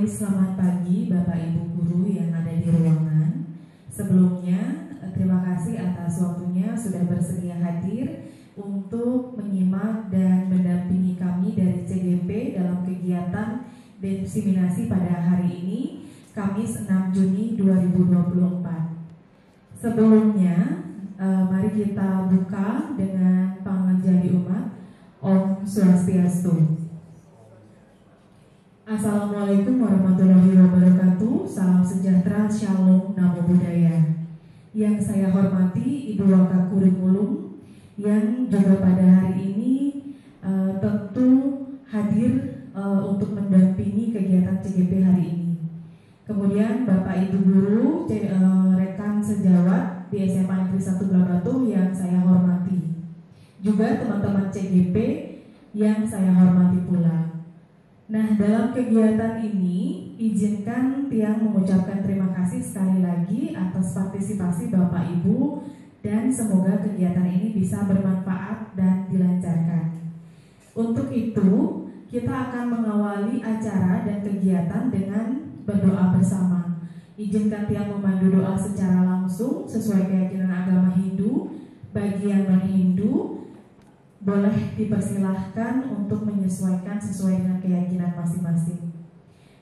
selamat pagi Bapak Ibu Guru yang ada di ruangan. Sebelumnya, terima kasih atas waktunya sudah bersedia hadir untuk menyimak dan mendampingi kami dari CGP dalam kegiatan diseminasi pada hari ini, Kamis 6 Juni 2024. Sebelumnya, mari kita buka dengan panganjali umat. Om Swastiastu. Assalamualaikum warahmatullahi wabarakatuh. Salam sejahtera, shalom, namo buddhaya. Yang saya hormati Ibu Wakakurikulum yang juga pada hari ini tentu hadir untuk mendampingi kegiatan CGP hari ini. Kemudian Bapak Ibu Guru, rekan sejawat di SMA Negeri 1 Blabatu yang saya hormati. Juga teman-teman CGP yang saya hormati pula. Nah, dalam kegiatan ini, izinkan Tiang mengucapkan terima kasih sekali lagi atas partisipasi Bapak Ibu dan semoga kegiatan ini bisa bermanfaat dan dilancarkan. Untuk itu, kita akan mengawali acara dan kegiatan dengan berdoa bersama. Izinkan Tiang memandu doa secara langsung sesuai keyakinan agama Hindu. Bagi yang non-Hindu, boleh dipersilahkan untuk menyesuaikan sesuai dengan keyakinan masing-masing.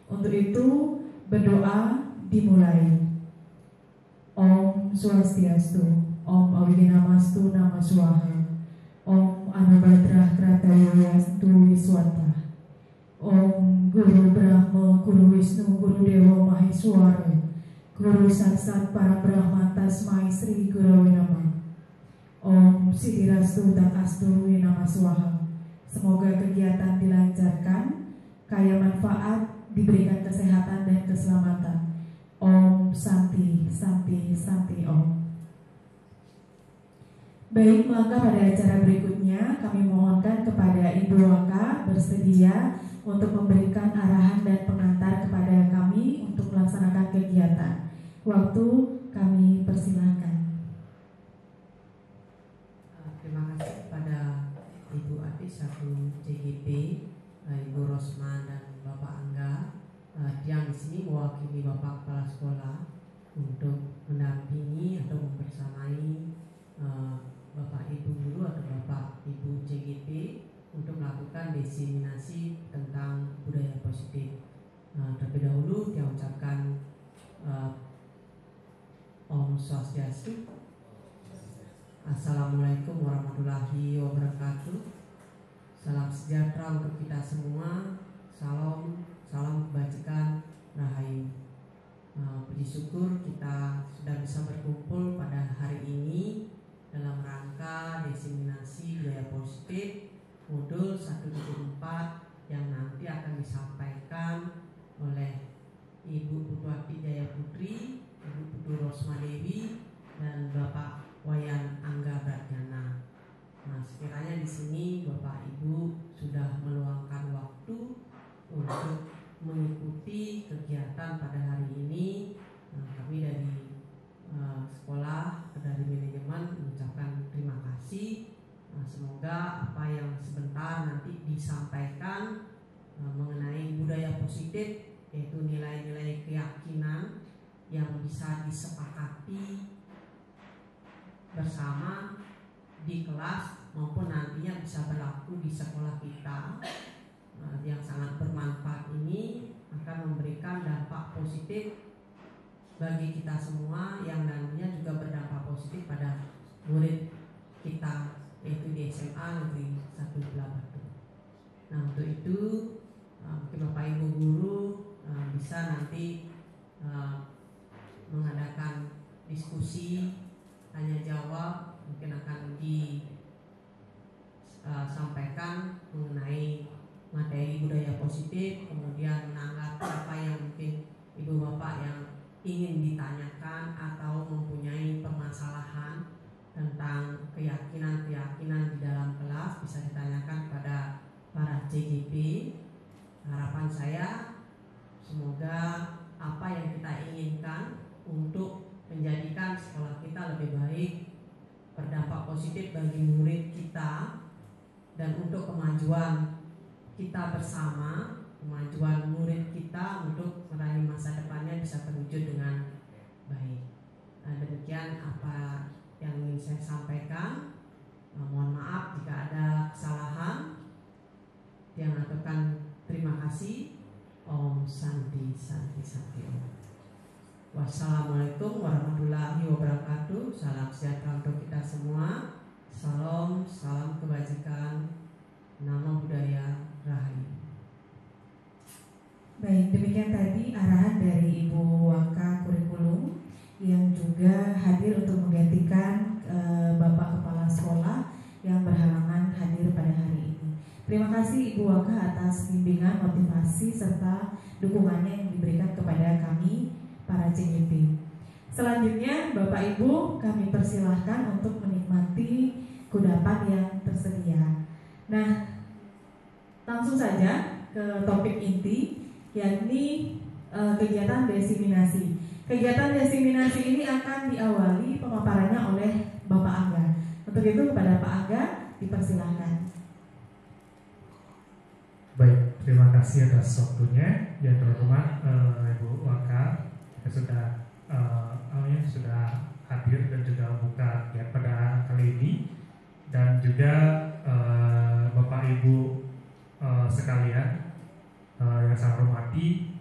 Untuk itu, berdoa dimulai. Om Swastiastu, Om Awinamastu Nama Swaha, Om Anubhadrah Kratayastu Wiswata, Om Guru Brahma, Guru Wisnu, Guru Dewa Maheswara, Guru Saksat Parabrahma Tasmai Sri Guru Nama. Om Sidirastu Takastu Nama Swaha. Semoga kegiatan dilancarkan, kaya manfaat, diberikan kesehatan dan keselamatan. Om Santi, Santi, Santi Om. Baik, maka pada acara berikutnya kami mohonkan kepada Ibu Waka bersedia untuk memberikan arahan dan pengantar kepada kami untuk melaksanakan kegiatan. Waktu kami persilahkan. Terima kasih kepada Ibu Atis satu CGP, Ibu Rosma dan Bapak Angga yang di sini mewakili Bapak Kepala Sekolah untuk mendampingi atau membersamai Bapak Ibu Guru atau Bapak Ibu CGP untuk melakukan diseminasi tentang budaya positif. Terlebih dahulu dia ucapkan Om Swastiastu. Assalamualaikum warahmatullahi wabarakatuh. Salam sejahtera untuk kita semua. Salam kebajikan, rahayu. Puji syukur kita sudah bisa berkumpul pada hari ini dalam rangka diseminasi budaya positif modul 174 yang nanti akan disampaikan oleh Ibu Putuati Jaya Putri, Ibu Putu Rosma Dewi, dan Bapak Wayan Angga Bratjana. Nah, sekiranya di sini Bapak Ibu sudah meluangkan waktu untuk mengikuti kegiatan pada hari ini, kami dari sekolah, dari manajemen mengucapkan terima kasih. Semoga apa yang sebentar nanti disampaikan mengenai budaya positif, yaitu nilai-nilai keyakinan yang bisa disepakati bersama di kelas maupun nantinya bisa berlaku di sekolah kita yang sangat bermanfaat ini akan memberikan dampak positif bagi kita semua yang nantinya juga berdampak positif pada murid kita yaitu di SMA Negeri 1 Blabatu. Nah, untuk itu mungkin Bapak Ibu Guru bisa nanti mengadakan diskusi tanya jawab, mungkin akan disampaikan mengenai materi budaya positif, kemudian menanggapi apa yang mungkin Ibu Bapak yang ingin ditanyakan atau mempunyai permasalahan tentang keyakinan-keyakinan di dalam kelas bisa ditanyakan kepada para CGP. Harapan saya semoga apa yang kita inginkan untuk menjadikan sekolah kita lebih baik, berdampak positif bagi murid kita, dan untuk kemajuan kita bersama kemajuan murid kita untuk meraih masa depannya bisa terwujud dengan baik. Demikian apa yang ingin saya sampaikan. Mohon maaf jika ada kesalahan. Yang mengaturkan terima kasih. Om Santi Santi Santi Om. Wassalamualaikum warahmatullahi wabarakatuh. Salam sejahtera untuk kita semua. Salam, salam kebajikan. Namo Buddhaya, Rahayu. Baik, demikian tadi arahan dari Ibu Waka Kurikulum yang juga hadir untuk menggantikan Bapak Kepala Sekolah yang berhalangan hadir pada hari ini. Terima kasih Ibu Waka atas bimbingan, motivasi, serta dukungannya yang diberikan kepada kami para CGP. Selanjutnya Bapak Ibu kami persilahkan untuk menikmati kudapan yang tersedia. Nah, langsung saja ke topik inti, yakni kegiatan desiminasi. Kegiatan desiminasi ini akan diawali pemaparannya oleh Bapak Angga. Untuk itu kepada Pak Angga dipersilahkan. Baik, terima kasih atas waktunya. Ya terhormat Ibu Waka, kita sudah hadir dan juga membuka ya pada kali ini, dan juga Bapak Ibu sekalian yang saya hormati,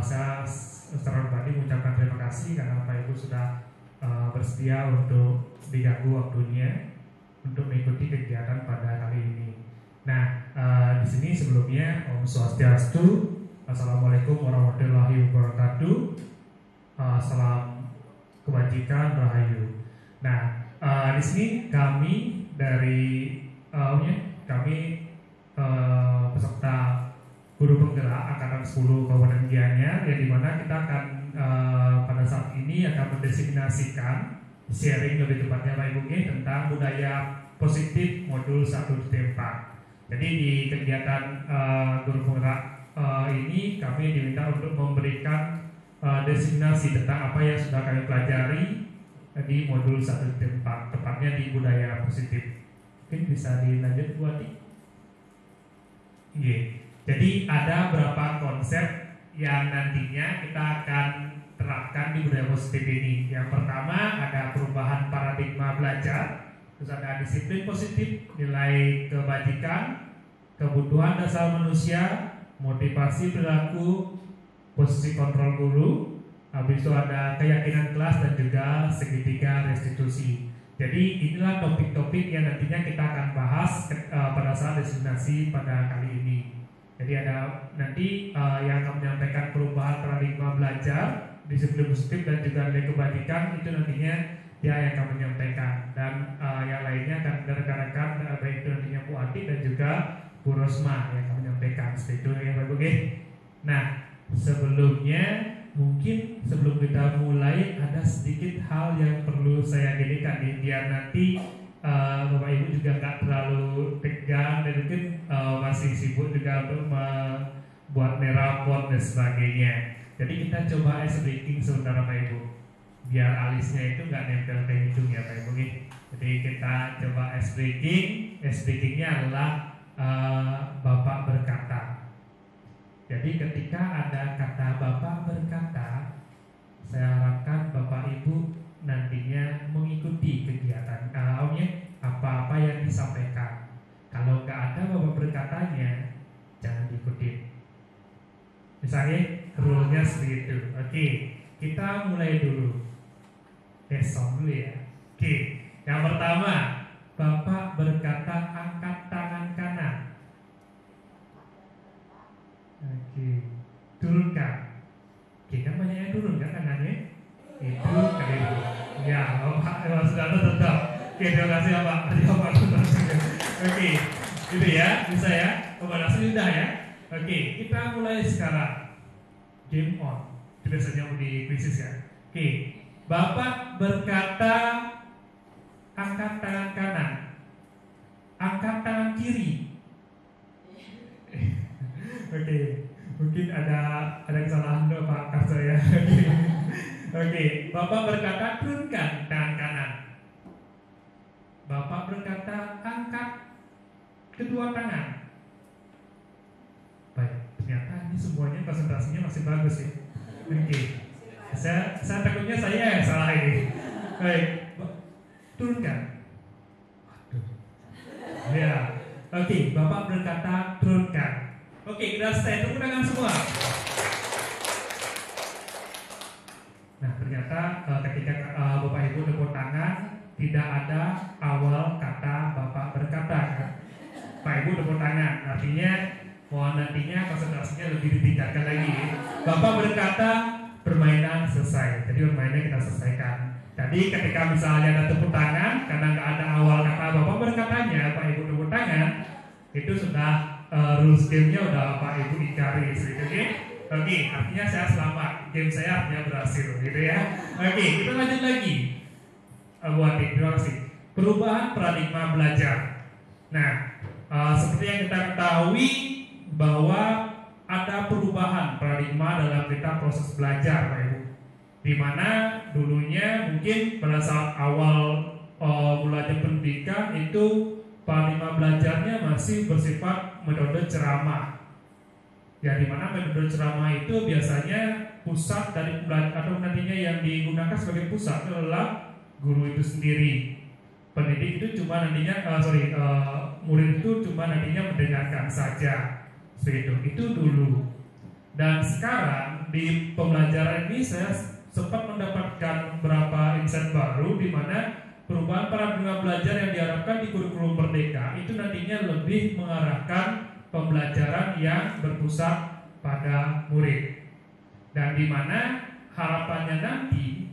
saya secara pribadi mengucapkan terima kasih karena Bapak Ibu sudah bersedia untuk diganggu waktunya untuk mengikuti kegiatan pada kali ini. Nah, di sini sebelumnya Om Swastiastu, Assalamualaikum warahmatullahi wabarakatuh, salam kebajikan, Rahayu. Nah, di sini kami dari peserta guru penggerak angkatan 10 Kabupaten Gianyar, yang dimana kita akan pada saat ini akan mendesimasikan, sharing lebih tepatnya Pak Ibu tentang budaya positif modul 1-4. Jadi di kegiatan guru penggerak ini kami diminta untuk memberikan desiminasi tentang apa yang sudah kami pelajari di modul 1-4, tepatnya di budaya positif. Mungkin bisa dilanjut Bu Ati. Jadi ada beberapa konsep yang nantinya kita akan terapkan di budaya positif ini. Yang pertama ada perubahan paradigma belajar. Terus ada disiplin positif, nilai kebajikan, kebutuhan dasar manusia, motivasi perilaku, posisi kontrol guru. Habis itu ada keyakinan kelas dan juga segitiga restitusi. Jadi inilah topik-topik yang nantinya kita akan bahas pada saat desiminasi pada kali ini. Jadi ada nanti yang akan menyampaikan perubahan paradigma belajar, disiplin positif dan juga nilai kebajikan, itu nantinya dia yang akan menyampaikan, dan yang lainnya akan rekan-rekan baik itu nantinya Bu Ati dan juga Bu Rosma yang akan menyampaikan. Seperti itu ya Pak Ibu. Nah, sebelumnya mungkin sebelum kita mulai ada sedikit hal yang perlu saya jadikan nih, biar nanti Bapak Ibu juga nggak terlalu tegang dan mungkin masih sibuk juga untuk membuat rapor dan sebagainya. Jadi kita coba ice breaking sebentar Pak Ibu, biar alisnya itu nggak nempel ke hidung ya Pak Ibu. Jadi kita coba ice breaking. Ice breakingnya adalah Bapak berkata. Jadi ketika ada kata Bapak berkata, saya harapkan Bapak Ibu nantinya mengikuti kegiatan apa-apa yang disampaikan. Kalau nggak ada Bapak berkatanya, jangan diikuti. Misalnya rule-nya seperti itu. Oke, kita mulai dulu. Besok dulu ya. Oke, yang pertama, Bapak berkata angkat tangan kanan. Oke, turunkan. Oke, kan banyak yang turun kan tangannya? Itu kali itu. Ya, Bapak sudah tetap. Oke, terima kasih Bapak. Oke, gitu ya, bisa ya. Bapak sudah ya. Oke, kita mulai sekarang. Game on. Itu biasanya di krisis ya. Oke, Bapak berkata angkat tangan kanan, angkat tangan kiri. Oke, mungkin ada kesalahan dong Pak Karso ya. Oke, Bapak berkata turunkan tangan kanan. Bapak berkata angkat kedua tangan. Baik, ternyata ini ini semuanya konsentrasinya masih bagus ya. Oke. Saya takutnya saya yang salah ini. Baik, turunkan. Waduh. Ya. Oke, Bapak berkata turunkan. Oke, kita stand, tepuk tangan semua. Nah, ternyata ketika Bapak Ibu tepuk tangan, tidak ada awal kata Bapak berkata kan? Pak Ibu tepuk tangan, artinya mohon nantinya konsentrasinya lebih ditingkatkan lagi. Bapak berkata permainan selesai, jadi permainannya kita selesaikan. Jadi ketika misalnya ada tepuk tangan, karena nggak ada awal kata Bapak berkatanya, Pak Ibu tepuk tangan, itu sudah rules game-nya udah Pak Ibu ingkari, gitu, oke? Oke, artinya saya selamat, game saya artinya berhasil, gitu ya. Oke, kita lanjut lagi. Bu Ati, terima kasih. Perubahan paradigma belajar. Nah, seperti yang kita ketahui bahwa ada perubahan paradigma dalam kita proses belajar, Pak Ibu. Di mana dulunya mungkin pada saat awal belajar pendidikan itu paradigma belajarnya masih bersifat metode ceramah. Ya, di mana metode ceramah itu biasanya pusat dari atau nantinya yang digunakan sebagai pusat adalah guru itu sendiri. Pendidik itu cuma nantinya murid itu cuma nantinya mendengarkan saja. Seperti itu dulu. Dan sekarang di pembelajaran ini saya sempat mendapatkan beberapa insight baru di mana perubahan paradigma belajar yang diharapkan di kurikulum Merdeka itu nantinya lebih mengarahkan pembelajaran yang berpusat pada murid. Dan di mana harapannya nanti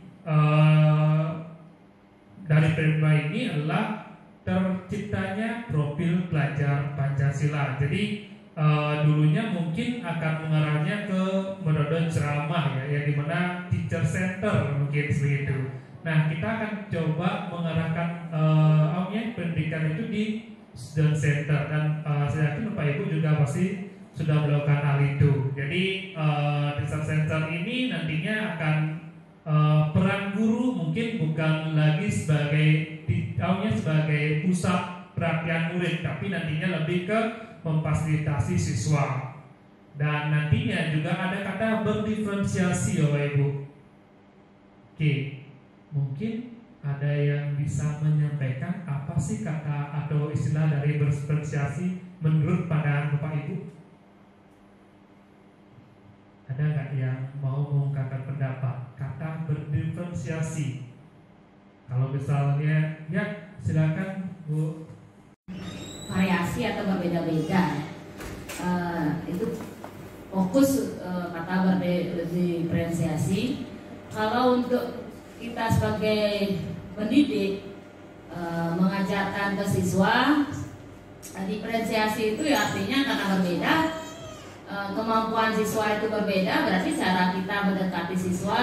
dari paradigma ini adalah terciptanya profil pelajar Pancasila. Jadi dulunya mungkin akan mengarahnya ke metode ceramah ya, yang dimana teacher center mungkin seperti itu. Nah, kita akan coba mengarahkan pendidikan itu di student center, dan saya yakin Bapak Ibu juga pasti sudah melakukan hal itu. Jadi teacher center ini nantinya akan peran guru mungkin bukan lagi sebagai pusat perhatian murid, tapi nantinya lebih ke memfasilitasi siswa. Dan nantinya juga ada kata berdiferensiasi ya Bapak Ibu. Oke, mungkin ada yang bisa menyampaikan apa sih kata atau istilah dari berdiferensiasi menurut pandangan Bapak Ibu? Ada nggak yang mau mengungkapkan pendapat kata berdiferensiasi? Kalau misalnya, ya silakan Bu. Variasi atau berbeda-beda, itu fokus kata berdiferensiasi. Kalau untuk kita sebagai pendidik mengajarkan ke siswa, diferensiasi itu ya artinya karena berbeda, kemampuan siswa itu berbeda, berarti cara kita mendekati siswa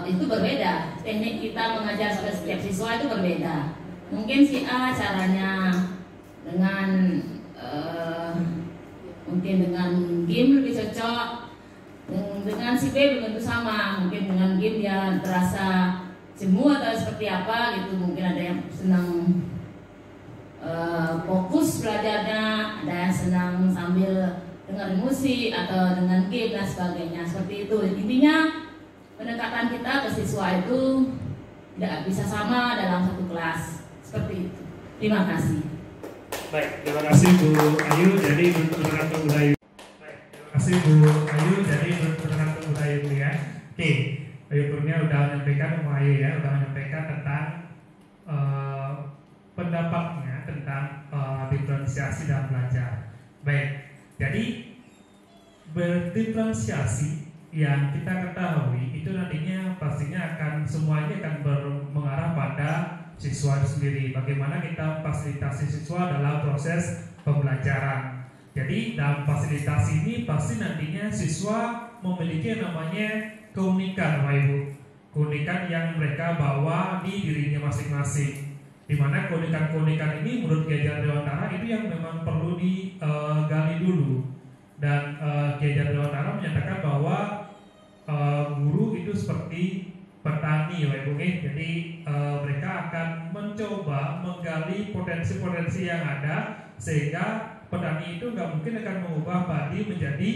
itu berbeda. Teknik kita mengajar setiap siswa itu berbeda. Mungkin si A caranya dengan mungkin dengan game lebih cocok, dengan si B belum tentu sama. Mungkin dengan game dia terasa jemu atau seperti apa gitu. Mungkin ada yang senang fokus belajarnya, ada yang senang sambil dengar musik atau dengan game dan sebagainya. Seperti itu. Intinya pendekatan kita ke siswa itu tidak bisa sama dalam satu kelas. Seperti itu. Terima kasih. Baik, terima kasih Bu Ayu. Jadi untuk Bu Ayu. Baik, terima kasih Bu Ayu. Jadi untuk Bu Ayu ya. Oke, Ayu Kurnia udah menyampaikan, Bu Ayu ya, udah menyampaikan tentang pendapatnya tentang diferensiasi dalam belajar. Baik, jadi berdiferensiasi yang kita ketahui itu nantinya pastinya akan semuanya akan mengarah pada siswa itu sendiri. Bagaimana kita fasilitasi siswa dalam proses pembelajaran. Jadi dalam fasilitasi ini pasti nantinya siswa memiliki yang namanya keunikan, Bapak Ibu. Keunikan yang mereka bawa di dirinya masing-masing. Di mana keunikan-keunikan ini menurut Ki Hajar Dewantara itu yang memang perlu digali dulu. Dan Ki Hajar Dewantara menyatakan bahwa guru itu seperti petani, Bapak Ibu. Jadi mereka akan mencoba menggali potensi-potensi yang ada sehingga petani itu nggak mungkin akan mengubah padi menjadi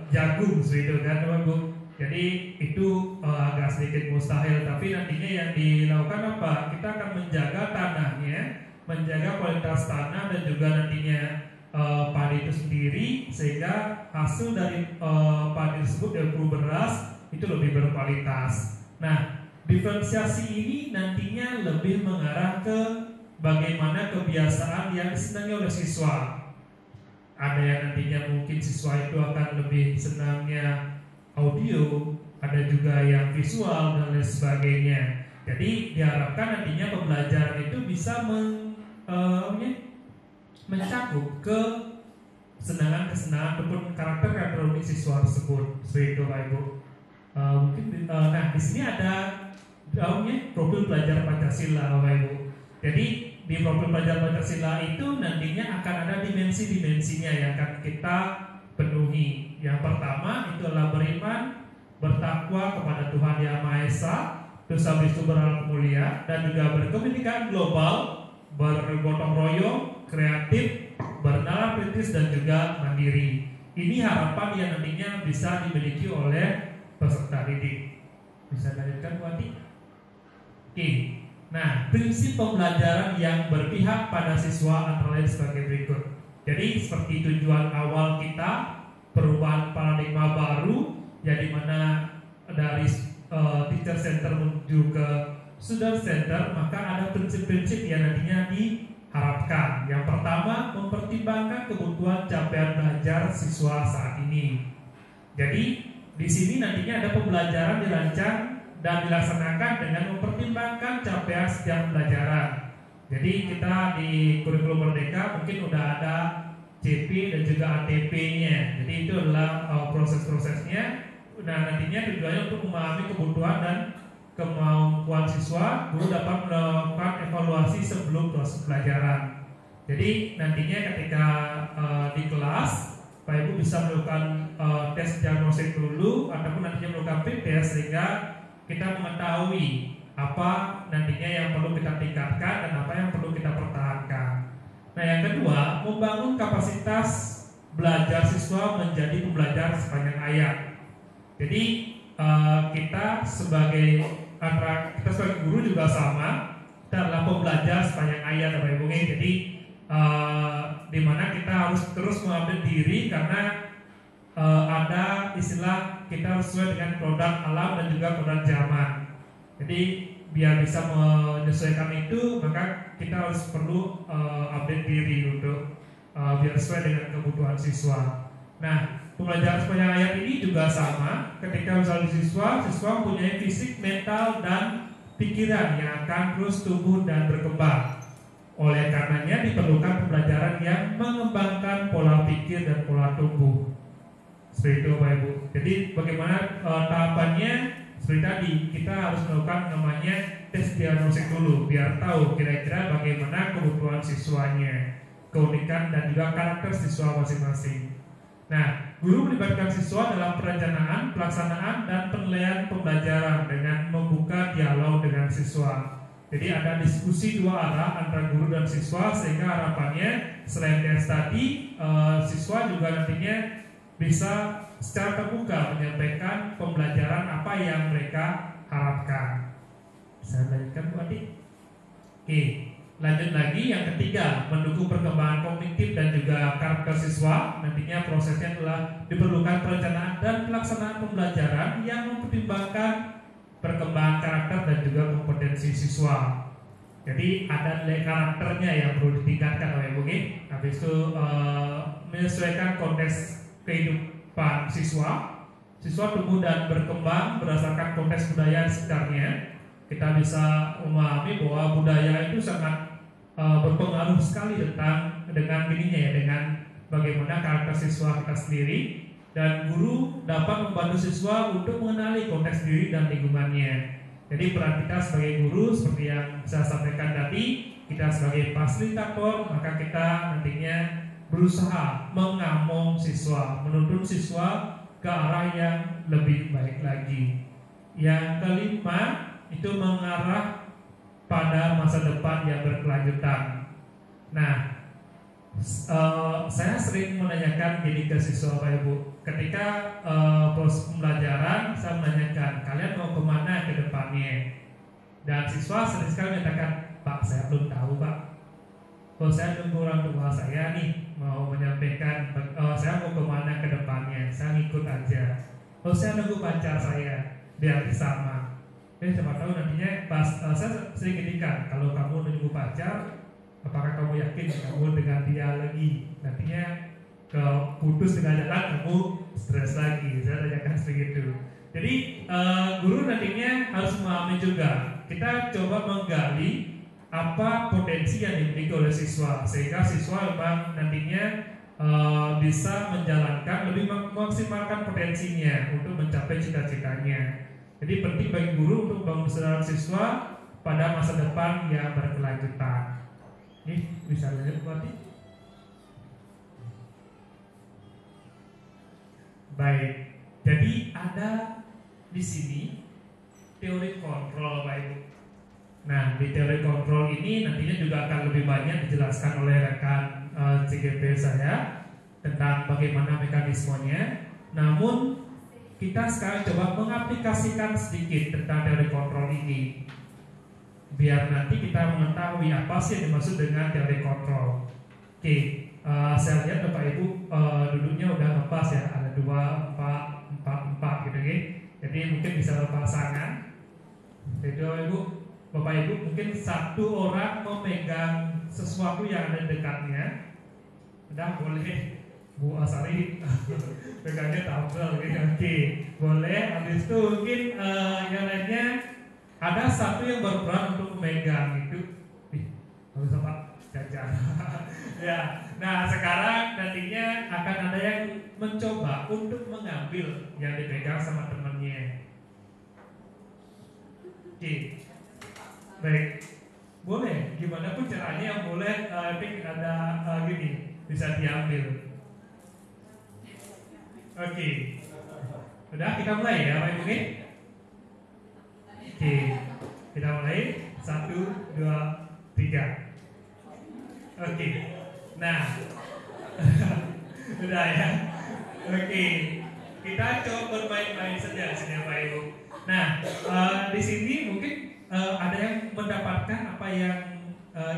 jagung gitu kan Bapak-Ibu. Jadi itu agak sedikit mustahil, tapi nantinya yang dilakukan apa? Kita akan menjaga tanahnya, menjaga kualitas tanah dan juga nantinya padi itu sendiri, sehingga hasil dari padi tersebut dari beras itu lebih berkualitas. Nah, diferensiasi ini nantinya lebih mengarah ke bagaimana kebiasaan yang disenangi oleh siswa. Ada yang nantinya mungkin siswa itu akan lebih senangnya audio, ada juga yang visual dan lain sebagainya. Jadi diharapkan nantinya pembelajaran itu bisa mencakup ke kesenangan ataupun karakter unik siswa tersebut. Seperti itu Pak Ibu. Nah di sini ada profil pelajar Pancasila Bapak Ibu. Jadi di profil pelajar Pancasila itu nantinya akan ada dimensi-dimensinya yang akan kita penuhi. Yang pertama itu adalah beriman, bertakwa kepada Tuhan Yang Maha Esa, terus habis itu berharap mulia, dan juga berkomunikasi global, bergotong royong, kreatif, bernalar kritis dan juga mandiri. Ini harapan yang nantinya bisa dimiliki oleh peserta didik. Bisa lanjutkan Bu Ati? Oke. Nah, prinsip pembelajaran yang berpihak pada siswa antara lain sebagai berikut. Jadi seperti tujuan awal kita, perubahan paradigma baru, yang dimana dari teacher center menuju ke student center, maka ada prinsip-prinsip yang nantinya diharapkan. Yang pertama, mempertimbangkan kebutuhan capaian belajar siswa saat ini. Jadi di sini nantinya ada pembelajaran dirancang dan dilaksanakan dengan mempertimbangkan capaian setiap pelajaran. Jadi kita di kurikulum Merdeka mungkin udah ada CP dan juga ATP-nya. Jadi itu adalah proses-prosesnya. Nah nantinya tujuannya untuk memahami kebutuhan dan kemampuan siswa, guru dapat melakukan evaluasi sebelum proses pelajaran. Jadi nantinya ketika di kelas, Pak Ibu bisa melakukan tes diagnostik dulu ataupun nantinya melakukan fit test sehingga kita mengetahui apa nantinya yang perlu kita tingkatkan dan apa yang perlu kita pertahankan. Nah yang kedua, membangun kapasitas belajar siswa menjadi pembelajar sepanjang ayat. Jadi kita sebagai guru juga sama, kita adalah pembelajar sepanjang ayat Bapak Ibu. Jadi di mana kita harus terus mengambil diri karena ada istilah kita harus sesuai dengan produk alam dan juga produk zaman. Jadi biar bisa menyesuaikan itu, maka kita harus perlu update diri untuk biar sesuai dengan kebutuhan siswa. Nah, pembelajaran sepanjang ayat ini juga sama. Ketika misalnya siswa mempunyai fisik, mental, dan pikiran yang akan terus tumbuh dan berkembang. Oleh karenanya diperlukan pembelajaran yang mengembangkan pola pikir dan pola tumbuh. Seperti itu Bapak Ibu. Jadi bagaimana tahapannya? Seperti tadi, kita harus melakukan namanya tes diagnostik dulu, biar tahu kira-kira bagaimana kebutuhan siswanya, keunikan dan juga karakter siswa masing-masing. Nah, guru melibatkan siswa dalam perencanaan, pelaksanaan, dan penilaian pembelajaran dengan membuka dialog dengan siswa. Jadi ada diskusi dua arah antara guru dan siswa, sehingga harapannya selain tes tadi, siswa juga nantinya bisa secara terbuka menyampaikan pembelajaran apa yang mereka harapkan. Saya lanjutkan Bu Adi. Oke, lanjut lagi yang ketiga, mendukung perkembangan kognitif dan juga karakter siswa. Nantinya prosesnya adalah diperlukan perencanaan dan pelaksanaan pembelajaran yang mempertimbangkan perkembangan karakter dan juga kompetensi siswa. Jadi ada nilai karakternya yang perlu ditingkatkan oleh Ibu. Habis itu menyesuaikan konteks kehidupan siswa tumbuh dan berkembang berdasarkan konteks budaya sekitarnya. Kita bisa memahami bahwa budaya itu sangat berpengaruh sekali dengan bagaimana karakter siswa kita sendiri, dan guru dapat membantu siswa untuk mengenali konteks diri dan lingkungannya. Jadi peran kita sebagai guru seperti yang saya sampaikan tadi, kita sebagai fasilitator, maka kita nantinya berusaha mengamong siswa, menuntun siswa ke arah yang lebih baik lagi. Yang kelima, itu mengarah pada masa depan yang berkelanjutan. Nah, Saya sering menanyakan gini ke siswa Bapak Ibu. Ketika proses pembelajaran, saya menanyakan kalian mau kemana ke depannya. Dan siswa sering sekali menyatakan, Pak, saya belum tahu Pak. Kalau saya nunggu orang tua saya nih mau menyampaikan, saya mau kemana ke depannya, saya ngikut aja. Kalau saya nunggu pacar saya, biar sama. Jadi siapa tahu nantinya pas saya sering ginikan, kalau kamu nunggu pacar, apakah kamu yakin kamu dengan dia lagi? Nantinya ke putus dengan jalan kamu stres lagi. Saya tanyakan seperti itu. Jadi guru nantinya harus memahami juga. Kita coba menggali apa potensi yang dimiliki oleh siswa, sehingga siswa memang nantinya bisa menjalankan lebih memaksimalkan potensinya untuk mencapai cita-citanya. Jadi penting bagi guru untuk membangun kesadaran siswa pada masa depan yang berkelanjutan. Ini bisa lanjut berarti. Baik, jadi ada di sini teori kontrol, Pak Ibu. Nah, di teori kontrol ini nantinya juga akan lebih banyak dijelaskan oleh rekan CGP saya tentang bagaimana mekanismenya. Namun kita sekarang coba mengaplikasikan sedikit tentang teori kontrol ini, biar nanti kita mengetahui apa sih yang dimaksud dengan teori kontrol. Oke, saya lihat Bapak Ibu duduknya udah ngepas ya, ada 2, 4, 4 gitu ya. Jadi mungkin bisa berpasangan. Jadi Bapak Ibu mungkin satu orang memegang sesuatu yang ada dekatnya. Udah boleh Bu Asari pegangnya tabel gitu. Oke, boleh. Habis itu mungkin yang lainnya ada satu yang berperan untuk memegang itu. Harus apa? Jajan. Ya. Nah, sekarang nantinya akan ada yang mencoba untuk mengambil yang dipegang sama temannya. Oke. Baik. Boleh. Gimana pun caranya yang boleh ada gini bisa diambil. Oke. Udah kita mulai ya Pak Ibu. Oke. Kita mulai 1, 2, 3. Oke. Nah. Udah ya. Oke. Kita coba bermain-main saja sini Pak Ibu. Nah, di sini mungkin ada yang mendapatkan apa yang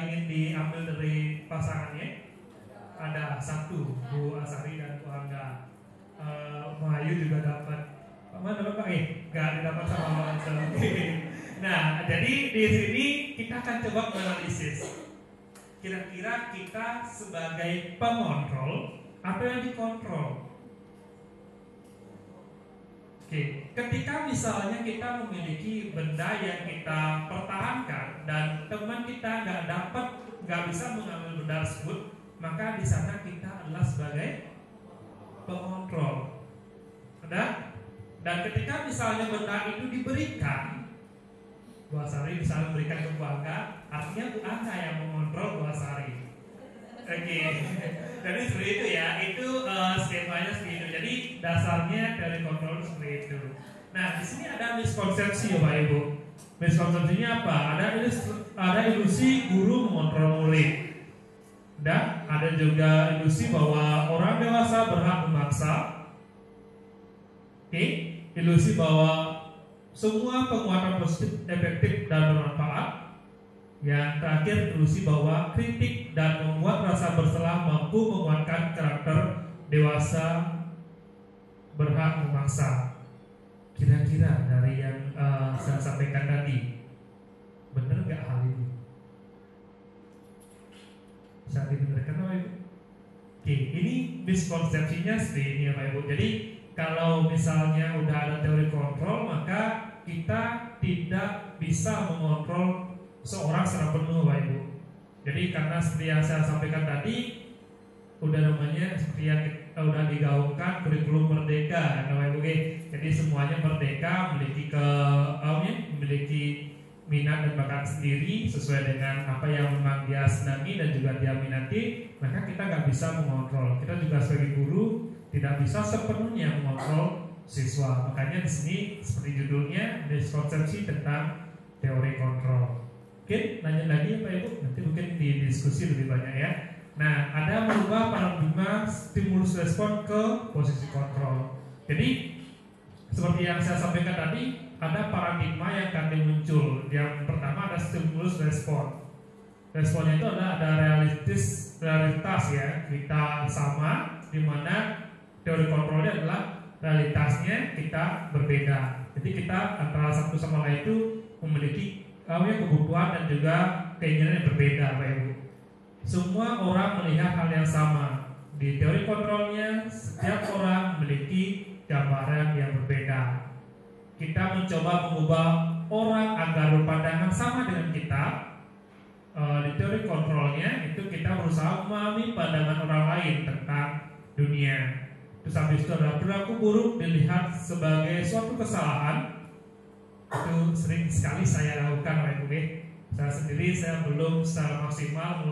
ingin diambil dari pasangannya. Ada 1, Bu Asari dan Bu Angga. Mahayu juga dapat. Mana Bapak? Nggak didapat sama Pak. Nah, jadi di sini kita akan coba menganalisis. Kira-kira kita sebagai pengontrol atau yang dikontrol. Oke, ketika misalnya kita memiliki benda yang kita pertahankan dan teman kita nggak bisa mengambil benda tersebut, maka di sana kita adalah sebagai pengontrol. Ada? Dan ketika misalnya benda itu diberikan, Bu Asari bisa memberikan ke Bu Angga, artinya Bu Angga yang mengontrol Bu Asari. Oke. Jadi seperti itu ya, itu skemanya seperti itu. Jadi dasarnya dari kontrol seperti itu. Nah, di sini ada miskonsepsi ya Pak Ibu. Miskonsepsinya apa? Ada ilusi guru mengontrol murid. Dan ada juga ilusi bahwa orang dewasa berhak memaksa. Oke, ilusi bahwa semua penguatan positif efektif dan bermanfaat. Yang terakhir, ilusi bahwa kritik dan membuat rasa bersalah mampu menguatkan karakter dewasa berhak memaksa. Kira-kira dari yang saya sampaikan tadi, benar nggak hal ini? Saat didengarkan Bapak Ibu. Oke, ini miskonsepsinya seperti ini Bapak Ibu. Jadi kalau misalnya udah ada teori kontrol, maka kita tidak bisa mengontrol seorang secara penuh Bapak Ibu. Jadi karena seperti yang saya sampaikan tadi, udah namanya seperti yang udah digaungkan kurikulum merdeka Bapak Ibu. Jadi semuanya merdeka, memiliki minat dan bakat sendiri sesuai dengan apa yang memang dia senangi dan juga dia minati, maka kita nggak bisa mengontrol. Kita juga sebagai guru tidak bisa sepenuhnya mengontrol siswa. Makanya di sini seperti judulnya miskonsepsi tentang teori kontrol. Oke, lanjut lagi Pak Ibu, nanti mungkin di diskusi lebih banyak ya. Nah, ada merubah paradigma stimulus respon ke posisi kontrol. Jadi seperti yang saya sampaikan tadi, ada paradigma yang akan muncul. Yang pertama ada stimulus respon. Responnya itu ada realitas ya, kita sama, di mana teori kontrolnya adalah realitasnya kita berbeda. Jadi kita antara satu sama lain itu memiliki kebutuhan dan juga keinginan yang berbeda, Pak Ibu. Semua orang melihat hal yang sama. Di teori kontrolnya, setiap orang memiliki gambaran yang berbeda. Kita mencoba mengubah orang agar berpandangan sama dengan kita. Di teori kontrolnya itu kita berusaha memahami pandangan orang lain tentang dunia. Terus habis itu adalah perilaku buruk dilihat sebagai suatu kesalahan. Itu sering sekali saya lakukan, Pak Ibu. Saya belum secara maksimal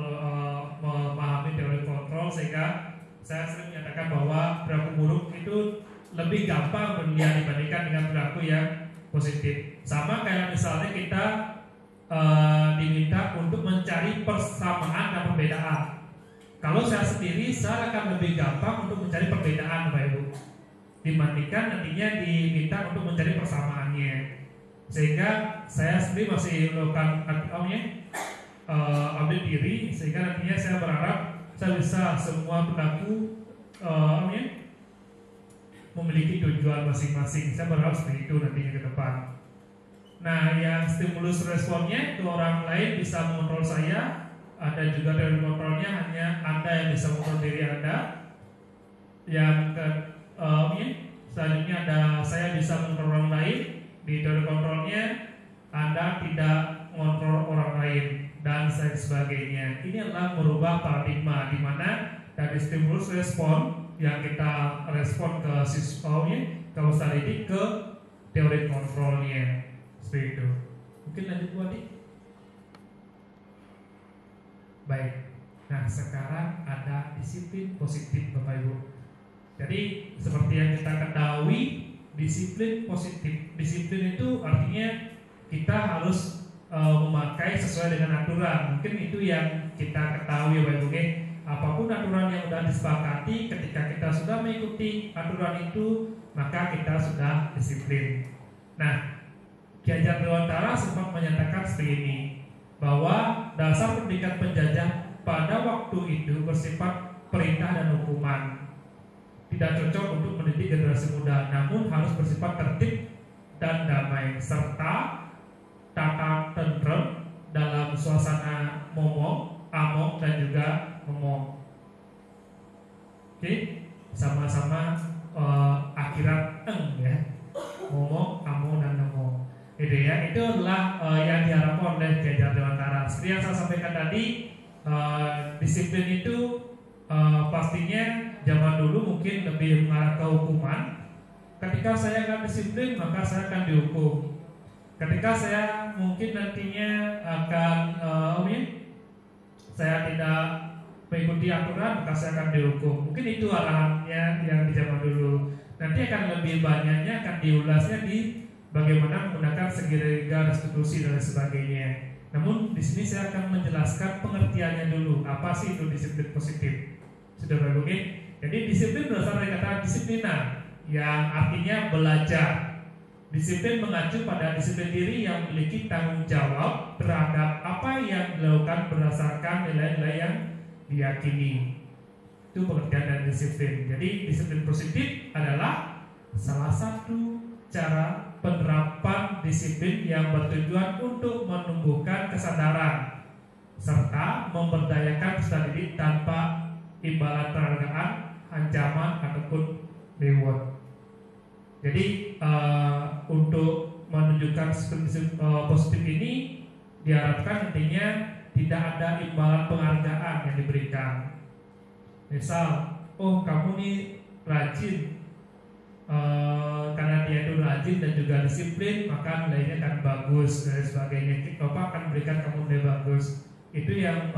memahami teori kontrol, sehingga saya sering menyatakan bahwa perilaku buruk itu lebih gampang dibandingkan dengan perilaku yang positif. Sama kayak misalnya kita diminta untuk mencari persamaan dan perbedaan. Kalau saya sendiri, saya akan lebih gampang untuk mencari perbedaan, Bapak Ibu, dibandingkan nantinya diminta untuk mencari persamaannya. Sehingga saya sendiri masih melakukan audit diri, sehingga nantinya saya berharap saya bisa semua perilaku memiliki tujuan masing-masing. Saya berharap seperti itu nantinya ke depan. Nah, yang stimulus responnya itu orang lain bisa mengontrol saya. Ada juga teori kontrolnya hanya Anda yang bisa mengontrol diri Anda. Yang selanjutnya ada saya bisa mengontrol orang lain. Di teori kontrolnya Anda tidak mengontrol orang lain dan sebagainya. Ini adalah merubah paradigma di mana dari stimulus respon yang kita respon ke siswanya, ke peserta didik, ke teori kontrolnya. Seperti itu. Mungkin lanjut Bu Adi. Baik. Nah, sekarang ada disiplin positif, Bapak Ibu. Jadi seperti yang kita ketahui, disiplin positif. Disiplin itu artinya kita harus memakai sesuai dengan aturan. Mungkin itu yang kita ketahui, Bapak Ibu. Apapun aturan yang sudah disepakati, ketika kita sudah mengikuti aturan itu, maka kita sudah disiplin. Nah, Ki Hajar Dewantara sempat menyatakan seperti ini, bahwa dasar pendidikan penjajah pada waktu itu bersifat perintah dan hukuman. Tidak cocok untuk mendidik generasi muda, namun harus bersifat tertib dan damai, serta tata tentrem dalam suasana momong, among, dan juga ngomong. Oke, sama-sama akhirat ya, ngomong, among, dan ngomong. Itu ya, itu adalah yang diharapkan oleh Ki Hajar Dewantara. Seperti yang saya sampaikan tadi, disiplin itu pastinya zaman dulu mungkin lebih mengarah ke hukuman. Ketika saya akan disiplin, maka saya akan dihukum. Ketika saya mungkin nantinya akan saya tidak mengikuti aturan, maka saya akan dihukum. Mungkin itu arahannya yang di zaman dulu. Nanti akan lebih banyaknya akan diulasnya di bagaimana menggunakan segitiga restitusi dan sebagainya. Namun di sini saya akan menjelaskan pengertiannya dulu. Apa sih itu disiplin positif? Sudah bagus, oke? Jadi disiplin berasal dari kata disiplina, yang artinya belajar. Disiplin mengacu pada disiplin diri yang memiliki tanggung jawab terhadap apa yang dilakukan berdasarkan nilai-nilai yang diyakini. Itu pengertian dari disiplin. Jadi disiplin positif adalah salah satu cara penerapan disiplin yang bertujuan untuk menumbuhkan kesadaran serta memberdayakan peserta didik tanpa imbalan penghargaan, ancaman, ataupun reward. Jadi untuk menunjukkan disiplin positif ini diharapkan nantinya tidak ada imbalan penghargaan yang diberikan. Misal, oh kamu nih rajin, karena dia itu rajin dan juga disiplin, maka nilainya akan bagus dan sebagainya. Bapak akan memberikan kamu nilai bagus. Itu yang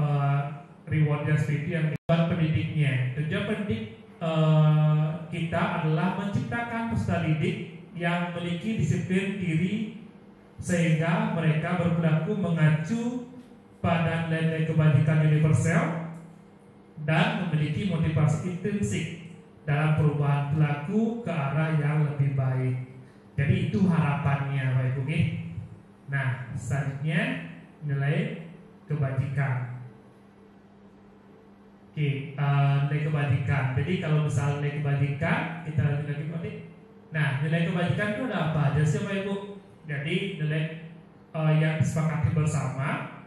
rewardnya seperti yang tujuan pendidiknya. Tujuan pendidik kita adalah menciptakan peserta didik yang memiliki disiplin diri sehingga mereka berperilaku mengacu pada nilai-nilai kebajikan universal dan memiliki motivasi intrinsik dalam perubahan perilaku ke arah yang lebih baik. Jadi itu harapannya Bapak Ibu. Nah, selanjutnya nilai kebajikan. Nilai kebajikan. Jadi kalau misalnya nilai kebajikan, kita lanjut lagi. Nah, nilai kebajikan itu ada apa aja sih Bapak Ibu? Jadi nilai yang disepakati bersama,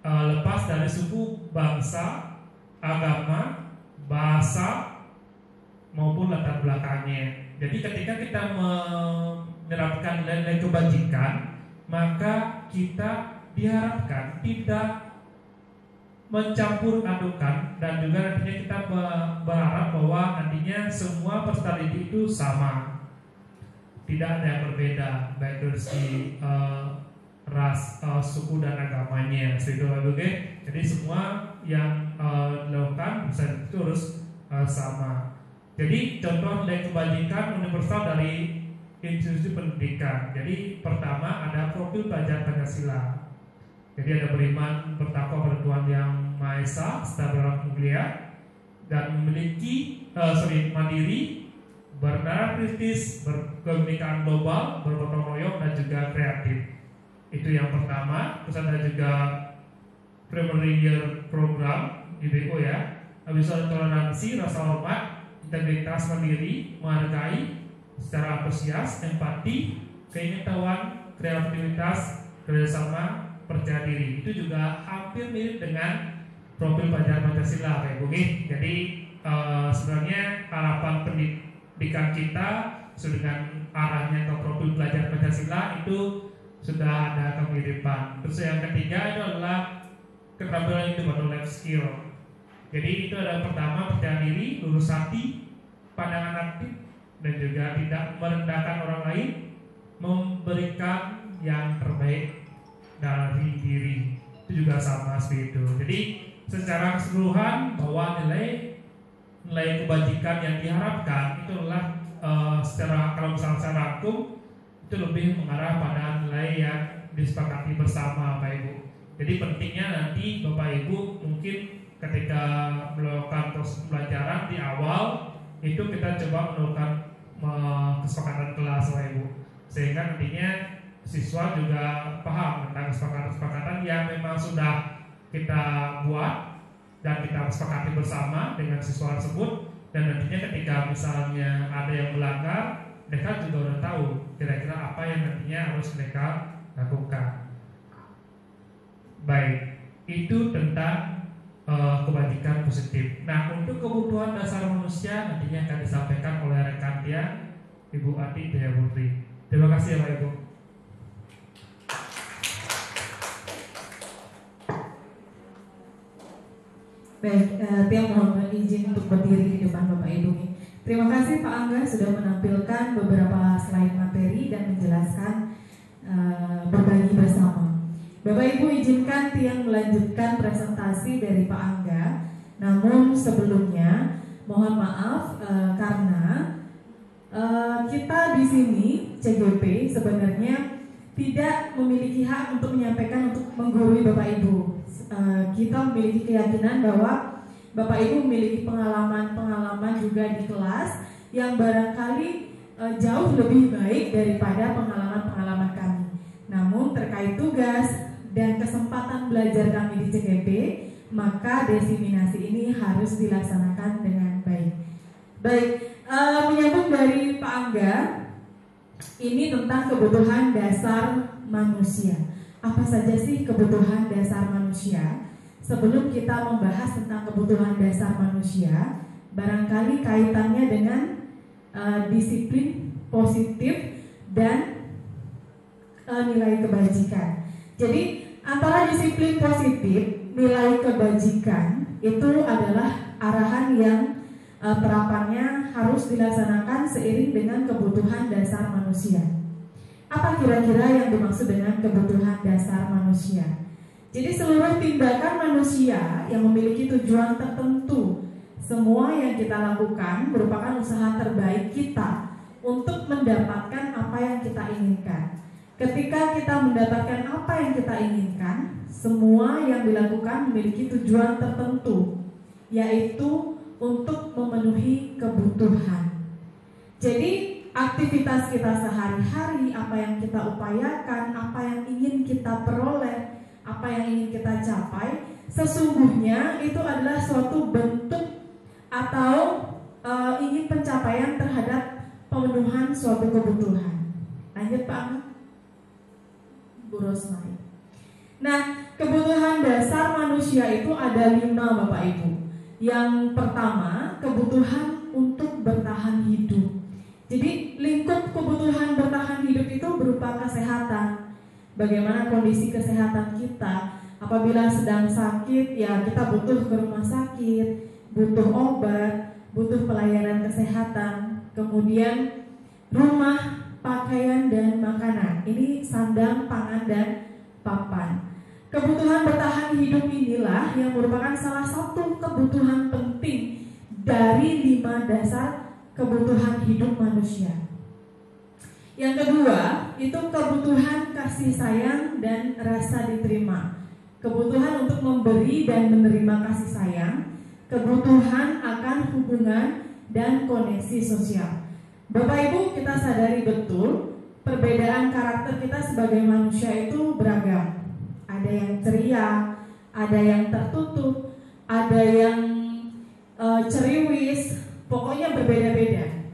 lepas dari suku, bangsa, agama, bahasa maupun latar belakangnya. Jadi ketika kita menerapkan nilai kebajikan, maka kita diharapkan tidak mencampur adukan, dan juga nantinya kita berharap bahwa nantinya semua peserta didik itu sama, tidak ada yang berbeda baik dari segi ras, suku dan agamanya. Jadi semua yang dilakukan bisa itu harus sama. Jadi contoh nilai kebajikan universal dari institusi pendidikan. Jadi pertama ada profil pelajar Pancasila. Jadi ada beriman bertakwa pada Tuhan Yang Maha Esa serta beragama mulia, dan memiliki mandiri, bernalar kritis, berkebinekaan global, bergotong royong, dan juga kreatif. Itu yang pertama. Terus ada juga Primary Year Program IBO ya. Habis ada toleransi, rasa hormat, integritas, mandiri, menghargai secara antusias, empati, keingintahuan, kreativitas, kerjasama, percaya diri. Itu juga hampir mirip dengan profil pelajar Pancasila Pak Ibu. Jadi sebenarnya harapan pendidikan kita dengan arahnya ke profil pelajar Pancasila itu sudah ada kemiripan. Terus yang ketiga itu adalah keterampilan hidup atau life skill. Jadi itu ada pertama percaya diri, lurus hati, pandangan aktif, dan juga tidak merendahkan orang lain, memberikan yang terbaik dari diri. Itu juga sama seperti itu. Jadi secara keseluruhan bahwa nilai kebajikan yang diharapkan itu adalah secara, kalau misalnya secara rangkum, itu lebih mengarah pada nilai yang disepakati bersama Bapak Ibu. Jadi pentingnya nanti Bapak Ibu mungkin ketika melakukan proses pembelajaran di awal itu kita coba melakukan kesepakatan kelas Bapak Ibu, sehingga nantinya siswa juga paham tentang kesepakatan yang memang sudah kita buat dan kita sepakati bersama dengan siswa tersebut. Dan nantinya ketika misalnya ada yang melanggar, mereka juga udah tahu kira-kira apa yang nantinya harus mereka lakukan. Baik, itu tentang kebajikan positif. Nah, untuk kebutuhan dasar manusia nantinya akan disampaikan oleh rekan dia Ibu Ati Daya Putri. Terima kasih ya Pak Ibu. Baik, Tia mohon izin untuk berdiri di depan Bapak Ibu. Terima kasih Pak Angga sudah menampilkan beberapa slide materi dan menjelaskan berbagi bersama. Bapak Ibu izinkan Tiang melanjutkan presentasi dari Pak Angga. Namun sebelumnya mohon maaf karena kita di sini CGP sebenarnya tidak memiliki hak untuk menyampaikan untuk menggurui Bapak Ibu. Kita memiliki keyakinan bahwa Bapak Ibu memiliki pengalaman juga di kelas yang barangkali jauh lebih baik daripada pengalaman kami. Namun terkait tugas dan kesempatan belajar kami di CGP, maka diseminasi ini harus dilaksanakan dengan baik. Baik, menyambung dari Pak Angga, ini tentang kebutuhan dasar manusia. Apa saja sih kebutuhan dasar manusia? Sebelum kita membahas tentang kebutuhan dasar manusia, barangkali kaitannya dengan disiplin positif dan nilai kebajikan. Jadi antara disiplin positif, nilai kebajikan itu adalah arahan yang terapannya harus dilaksanakan seiring dengan kebutuhan dasar manusia. Apa kira-kira yang dimaksud dengan kebutuhan dasar manusia? Jadi seluruh tindakan manusia yang memiliki tujuan tertentu, semua yang kita lakukan merupakan usaha terbaik kita untuk mendapatkan apa yang kita inginkan. Ketika kita mendapatkan apa yang kita inginkan, semua yang dilakukan memiliki tujuan tertentu. yaitu untuk memenuhi kebutuhan. Jadi aktivitas kita sehari-hari, apa yang kita upayakan, apa yang ingin kita peroleh, apa yang ingin kita capai, sesungguhnya itu adalah suatu bentuk atau ingin pencapaian terhadap pemenuhan suatu kebutuhan. Lanjut Pak Ahmad. Bu Rosmai. Nah, kebutuhan dasar manusia itu ada 5 Bapak Ibu. Yang pertama, kebutuhan untuk bertahan hidup. Jadi lingkup kebutuhan bertahan hidup itu berupa kesehatan. Bagaimana kondisi kesehatan kita? Apabila sedang sakit, ya kita butuh ke rumah sakit, butuh obat, butuh pelayanan kesehatan. Kemudian rumah, pakaian, dan makanan. Ini sandang, pangan, dan papan. Kebutuhan bertahan hidup inilah yang merupakan salah satu kebutuhan penting dari 5 dasar kebutuhan hidup manusia. Yang kedua, itu kebutuhan kasih sayang dan rasa diterima. Kebutuhan untuk memberi dan menerima kasih sayang, kebutuhan akan hubungan dan koneksi sosial. Bapak Ibu, kita sadari betul perbedaan karakter kita sebagai manusia itu beragam. Ada yang ceria, ada yang tertutup, ada yang ceriwis, pokoknya berbeda-beda.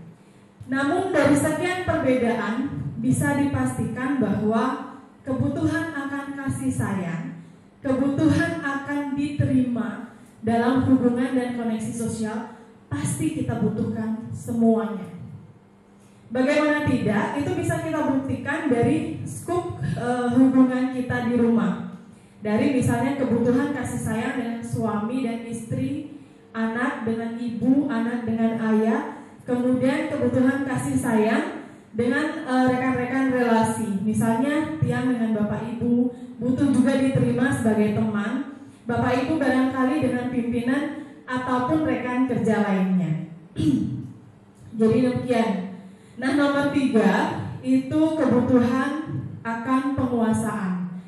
Namun dari sekian perbedaan bisa dipastikan bahwa kebutuhan akan kasih sayang, kebutuhan akan diterima dalam hubungan dan koneksi sosial pasti kita butuhkan semuanya. Bagaimana tidak, itu bisa kita buktikan dari skup hubungan kita di rumah. Dari misalnya kebutuhan kasih sayang dengan suami dan istri, anak dengan ibu, anak dengan ayah. Kemudian kebutuhan kasih sayang dengan rekan-rekan relasi. Misalnya tiang dengan bapak ibu butuh juga diterima sebagai teman. Bapak ibu barangkali dengan pimpinan ataupun rekan kerja lainnya. Jadi demikian. Nah, nomor 3 itu kebutuhan akan penguasaan.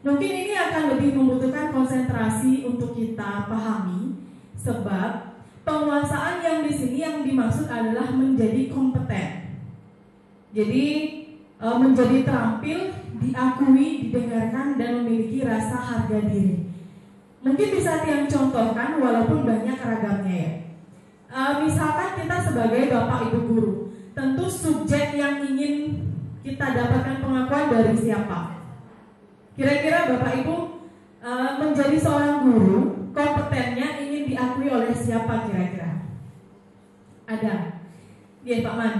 Mungkin ini akan lebih membutuhkan konsentrasi untuk kita pahami, sebab penguasaan yang di sini yang dimaksud adalah menjadi kompeten. Jadi menjadi terampil, diakui, didengarkan, dan memiliki rasa harga diri. Mungkin bisa tiang contohkan walaupun banyak ragamnya ya. Misalkan kita sebagai bapak ibu guru, tentu subjek yang ingin kita dapatkan pengakuan dari siapa? Kira-kira bapak ibu menjadi seorang guru, kompetennya ingin diakui oleh siapa kira-kira? Ada? Ya Pak Man.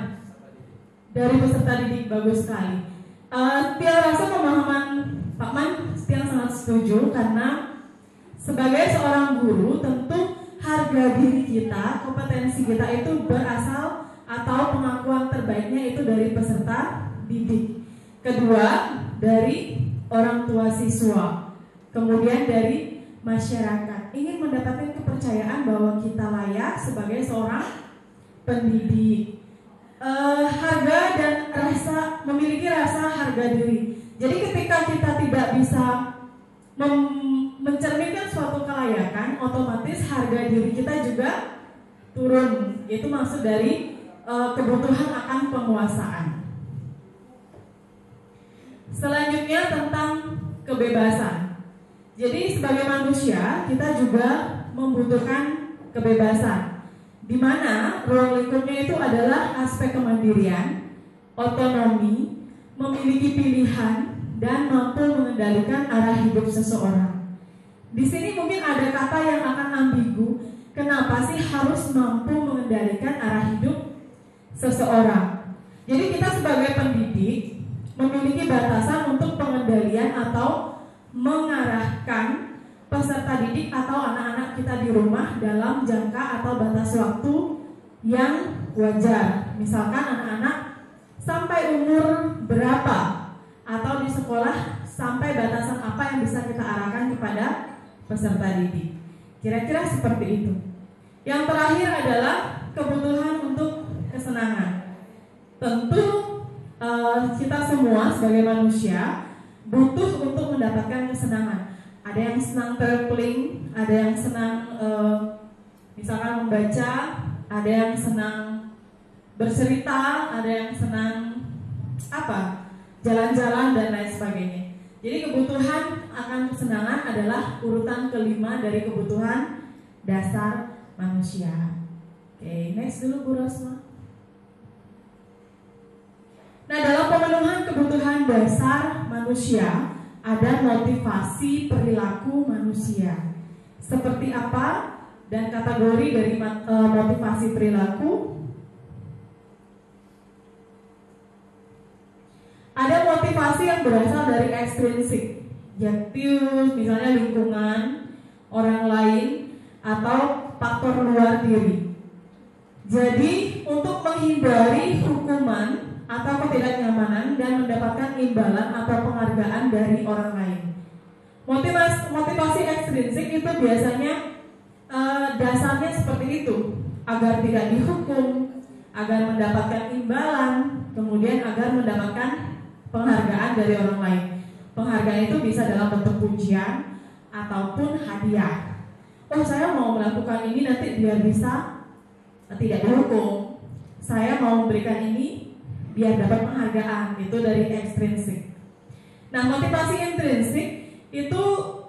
Dari peserta didik, bagus sekali. Tiang rasa pemahaman Pak Man, Tiang sangat setuju karena sebagai seorang guru tentu harga diri kita, kompetensi kita itu berasal atau pengakuan terbaiknya itu dari peserta didik. Kedua, dari orang tua siswa. Kemudian dari masyarakat. Ingin mendapatkan kepercayaan bahwa kita layak sebagai seorang pendidik. Harga dan rasa, memiliki rasa harga diri. Jadi ketika kita tidak bisa mencerminkan suatu kelayakan, otomatis harga diri kita juga turun. Itu maksud dari kebutuhan akan penguasaan. Selanjutnya tentang kebebasan. Jadi sebagai manusia kita juga membutuhkan kebebasan, di mana ruang lingkupnya itu adalah aspek kemandirian, otonomi, memiliki pilihan, dan mampu mengendalikan arah hidup seseorang. Di sini mungkin ada kata yang akan ambigu. Kenapa sih harus mampu mengendalikan arah hidup seseorang? Jadi kita sebagai pendidik memiliki batasan untuk pengendalian atau mengarahkan peserta didik atau anak-anak kita di rumah dalam jangka atau batas waktu yang wajar. Misalkan anak-anak sampai umur berapa, atau di sekolah sampai batasan apa yang bisa kita arahkan kepada peserta didik. Kira-kira seperti itu. Yang terakhir adalah kebutuhan untuk kesenangan. Tentu kita semua sebagai manusia butuh untuk mendapatkan kesenangan. Ada yang senang traveling, ada yang senang misalkan membaca, ada yang senang bercerita, ada yang senang jalan-jalan dan lain sebagainya. Jadi kebutuhan akan kesenangan adalah urutan kelima dari kebutuhan dasar manusia. Oke, next dulu Bu Rosma. Nah, dalam pemenuhan kebutuhan dasar manusia ada motivasi perilaku manusia. Seperti apa dan kategori dari motivasi perilaku? Ada motivasi yang berasal dari ekstrinsik, yaitu misalnya lingkungan, orang lain, atau faktor luar diri. Jadi untuk menghindari hukuman atau ketidaknyamanan dan mendapatkan imbalan atau penghargaan dari orang lain. Motivasi ekstrinsik itu biasanya dasarnya seperti itu, agar tidak dihukum, agar mendapatkan imbalan, kemudian agar mendapatkan penghargaan dari orang lain. Penghargaan itu bisa dalam bentuk pujian ataupun hadiah. Oh, saya mau melakukan ini nanti biar bisa tidak dihukum. Saya mau memberikan ini biar dapat penghargaan. Itu dari ekstrinsik. Nah, motivasi intrinsik itu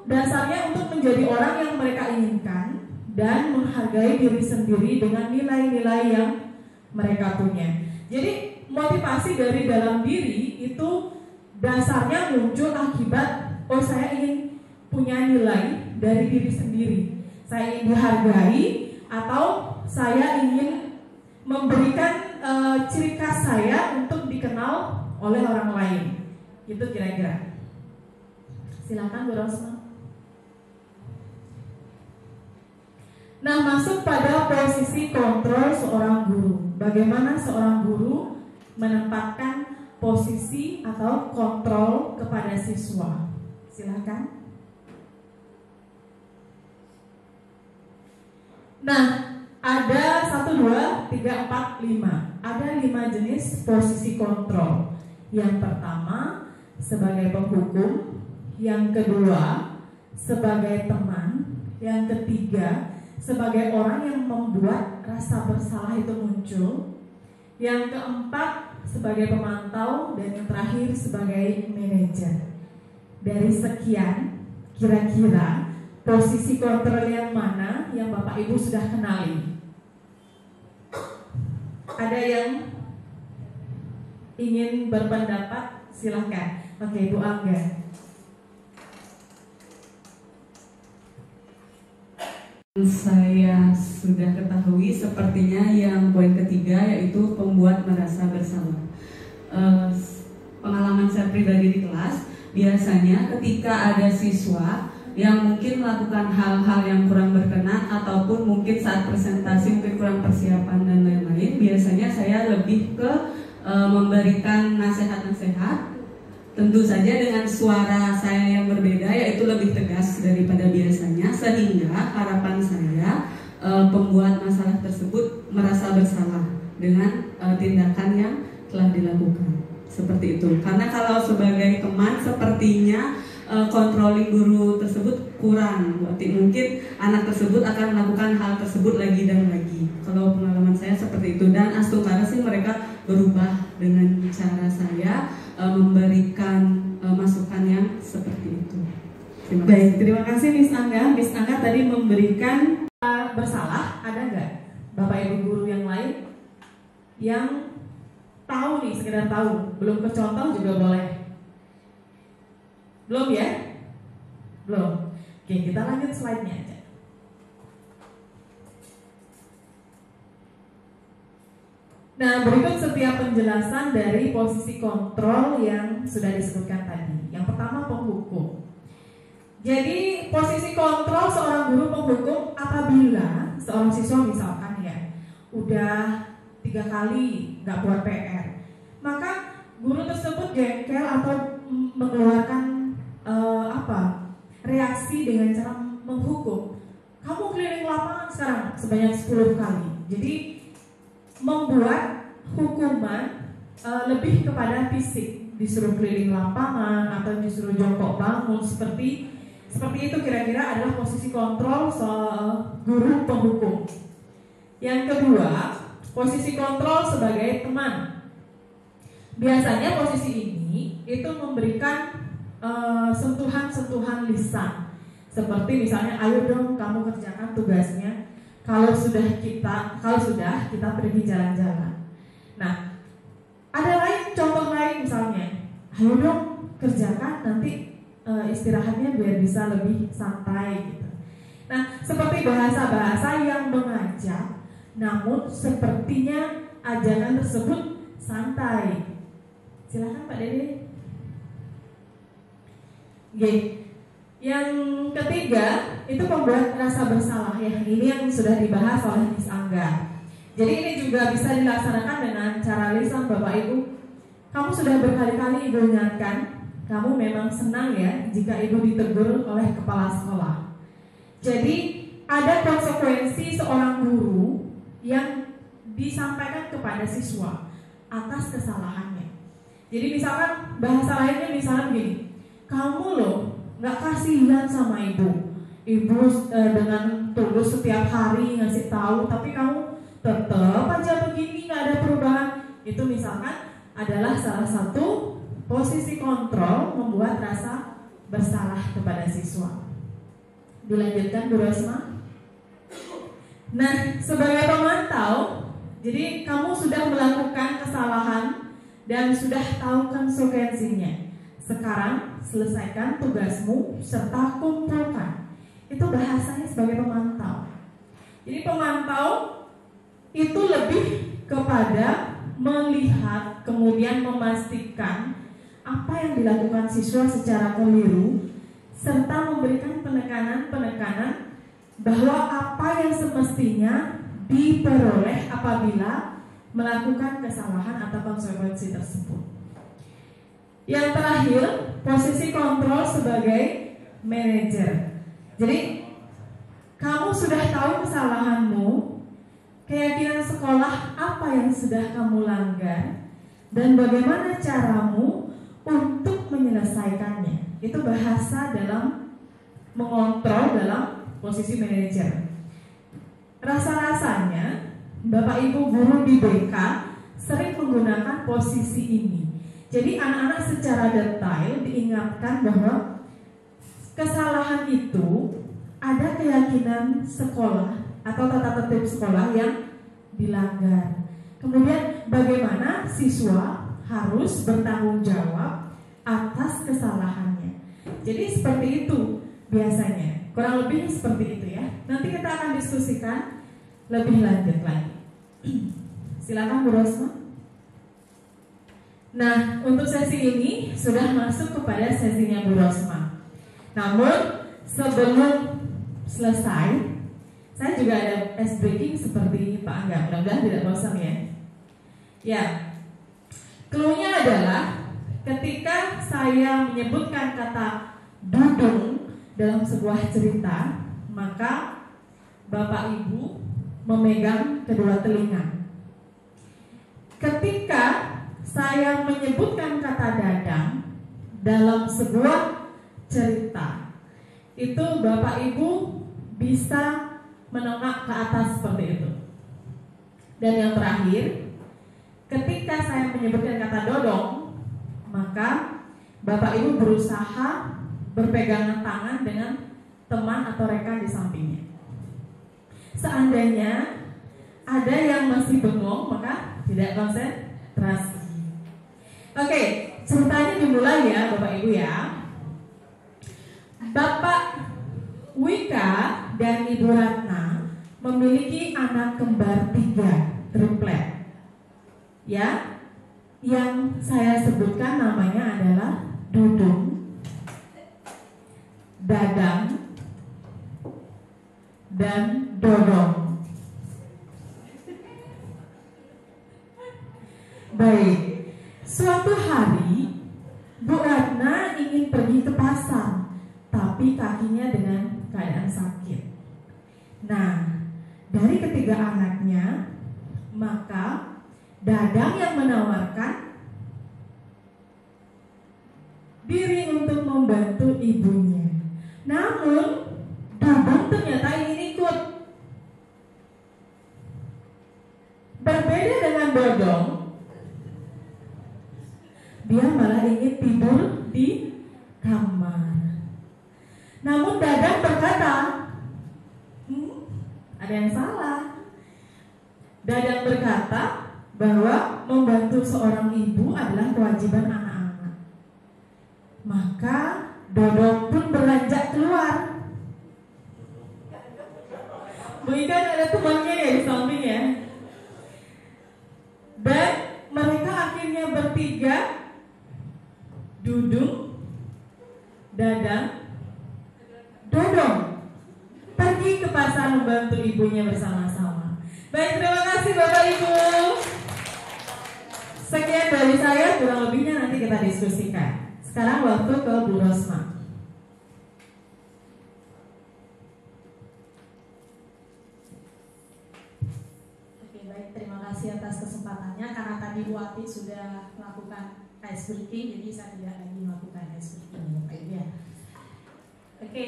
dasarnya untuk menjadi orang yang mereka inginkan dan menghargai diri sendiri dengan nilai-nilai yang mereka punya. Jadi motivasi dari dalam diri itu dasarnya muncul akibat saya ingin punya nilai dari diri sendiri. Saya ingin dihargai atau saya ingin memberikan ciri khas saya untuk dikenal oleh orang lain. Itu kira-kira. Silakan Bu Rosma. Nah, masuk pada posisi kontrol seorang guru. Bagaimana seorang guru menempatkan posisi atau kontrol kepada siswa? Silakan. Nah, ada 1, 2, 3, 4, 5. Ada 5 jenis posisi kontrol. Yang pertama sebagai penghukum, yang kedua sebagai teman, yang ketiga sebagai orang yang membuat rasa bersalah itu muncul, yang keempat sebagai pemantau, dan yang terakhir sebagai manajer. Dari sekian, kira-kira posisi kontrol yang mana yang Bapak Ibu sudah kenali? Ada yang ingin berpendapat? Silahkan. Oke, Bu Angga. Saya sudah ketahui sepertinya yang poin ketiga, yaitu pembuat merasa bersalah. Pengalaman saya pribadi di kelas, biasanya ketika ada siswa yang mungkin melakukan hal-hal yang kurang berkenan ataupun mungkin saat presentasi mungkin kurang persiapan dan lain-lain, biasanya saya lebih ke memberikan nasihat-nasihat, tentu saja dengan suara saya yang berbeda, yaitu lebih tegas daripada biasanya, sehingga harapan saya pembuat masalah tersebut merasa bersalah dengan tindakan yang telah dilakukan. Seperti itu. Karena kalau sebagai teman sepertinya controlling guru tersebut kurang. Berarti mungkin anak tersebut akan melakukan hal tersebut lagi dan lagi. Kalau pengalaman saya seperti itu, dan astungkara sih mereka berubah dengan cara saya memberikan masukan yang seperti itu. Baik, terima kasih Miss Angga. Miss Angga tadi memberikan bersalah. Ada nggak Bapak Ibu guru yang lain yang tahu nih, sekedar tahu, belum kecontoh juga boleh? Belum ya? Belum. Oke, kita lanjut slide-nya aja. Nah, berikut setiap penjelasan dari posisi kontrol yang sudah disebutkan tadi. Yang pertama, penghukum. Jadi, posisi kontrol seorang guru penghukum apabila seorang siswa misalkan ya udah 3 kali nggak buat PR, maka guru tersebut jengkel atau mengeluarkan reaksi dengan cara menghukum. Kamu keliling lapangan sekarang sebanyak 10 kali. Jadi membuat hukuman lebih kepada fisik, disuruh keliling lapangan atau disuruh jongkok bangun seperti Seperti itu kira-kira adalah posisi kontrol guru penghukum. Yang kedua, posisi kontrol sebagai teman. Biasanya posisi ini itu memberikan sentuhan-sentuhan lisan. Seperti misalnya, ayo dong kamu kerjakan tugasnya. Kalau sudah kita pergi jalan-jalan. Nah, ada contoh lain misalnya, ayo dong kerjakan, nanti istirahatnya biar bisa lebih santai gitu. Nah, seperti bahasa-bahasa yang mengajak, namun sepertinya ajakan tersebut santai. Silakan Pak Dede. Yang ketiga itu membuat rasa bersalah ya. Ini yang sudah dibahas oleh Miss Angga. Jadi ini juga bisa dilaksanakan dengan cara lisan Bapak Ibu. Kamu sudah berkali-kali Ibu ingatkan, kamu memang senang ya jika Ibu ditegur oleh kepala sekolah. Jadi ada konsekuensi seorang guru yang disampaikan kepada siswa atas kesalahannya. Jadi misalkan bahasa lainnya misalnya begini, kamu loh nggak kasihan sama ibu dengan tulus setiap hari ngasih tahu, tapi kamu tetap aja begini, nggak ada perubahan. Itu misalkan adalah salah satu posisi kontrol membuat rasa bersalah kepada siswa. Dilanjutkan Bu Rosma. Nah, sebagai pemantau, jadi kamu sudah melakukan kesalahan dan sudah tahu konsekuensinya. Sekarang selesaikan tugasmu serta kumpulkan. Itu bahasanya sebagai pemantau. Jadi pemantau itu lebih kepada melihat kemudian memastikan apa yang dilakukan siswa secara keliru serta memberikan penekanan-penekanan bahwa apa yang semestinya diperoleh apabila melakukan kesalahan atau konsekuensi tersebut. Yang terakhir, posisi kontrol sebagai manajer. Jadi kamu sudah tahu kesalahanmu, keyakinan sekolah apa yang sudah kamu langgar, dan bagaimana caramu untuk menyelesaikannya. Itu bahasa dalam mengontrol dalam posisi manajer. Rasa-rasanya Bapak Ibu guru di BK sering menggunakan posisi ini. Jadi anak-anak secara detail diingatkan bahwa kesalahan itu ada keyakinan sekolah atau tata tertib sekolah yang dilanggar. Kemudian bagaimana siswa harus bertanggung jawab atas kesalahannya. Jadi seperti itu biasanya, kurang lebih seperti itu ya. Nanti kita akan diskusikan lebih lanjut lagi. Silakan Bu Rosma. Nah, untuk sesi ini sudah masuk kepada sesinya Bu Rosma. Namun sebelum selesai, saya juga ada ice breaking seperti Pak Angga. Mudah-mudahan tidak bosan ya. Ya, clue-nya adalah ketika saya menyebutkan kata dudung dalam sebuah cerita, maka Bapak Ibu memegang kedua telinga. Ketika saya menyebutkan kata dadang dalam sebuah cerita, itu Bapak Ibu bisa menengok ke atas seperti itu. Dan yang terakhir, ketika saya menyebutkan kata dodong, maka Bapak Ibu berusaha berpegangan tangan dengan teman atau rekan di sampingnya. Seandainya ada yang masih bengong, maka tidak konsentrasi. Oke, ceritanya dimulai ya Bapak Ibu ya. Bapak Wika dan Ibu Ratna memiliki anak kembar 3, triplet. Ya, yang saya sebutkan namanya adalah Dudung, Dadang, dan Dodong. Baik, suatu hari Bu Ratna ingin pergi ke pasar, tapi kakinya dengan keadaan sakit. Nah, dari ketiga anaknya, maka Dadang yang menawarkan diri untuk membantu ibunya. Namun Dudung ternyata ingin ikut. Berbeda dengan Dodong, dia malah ingin tidur di kamar. Namun Dadang berkata, ada yang salah. Dadang berkata bahwa membantu seorang ibu adalah kewajiban anak-anak. Maka Dodong pun beranjak keluar. Bu Ika ada temannya ya di samping ya. Dan mereka akhirnya bertiga, Dudung, Dadang, Dodong, pergi ke pasar membantu ibunya bersama-sama. Baik, terima kasih Bapak Ibu. Sekian dari saya, kurang lebihnya nanti kita diskusikan. Sekarang waktu ke Bu Rosma. Oke, baik, terima kasih atas kesempatannya. Karena tadi Bu Ati sudah melakukan ice breaking, jadi saya tidak lagi melakukan ice breaking, Bapak Ibu ya. Oke,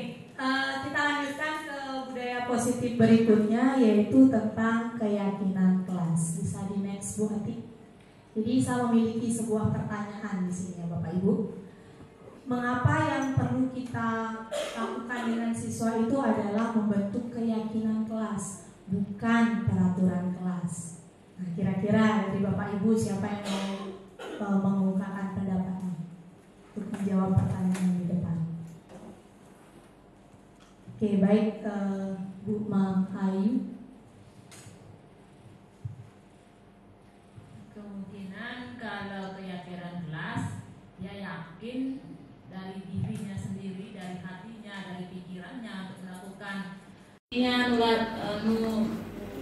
kita lanjutkan ke budaya positif berikutnya, yaitu tentang keyakinan kelas. Bisa di next Bu Ati. Jadi saya memiliki sebuah pertanyaan di sini ya Bapak Ibu. Mengapa yang perlu kita lakukan dengan siswa itu adalah membentuk keyakinan kelas, bukan peraturan kelas? Nah, kira-kira dari Bapak Ibu siapa yang mau mengungkapkan pendapatnya untuk menjawab pertanyaan di depan? Oke, baik, Bu Ayu. Kemungkinan kalau keyakinan kelas, dia yakin dari dirinya sendiri, dari hatinya, dari pikirannya untuk melakukan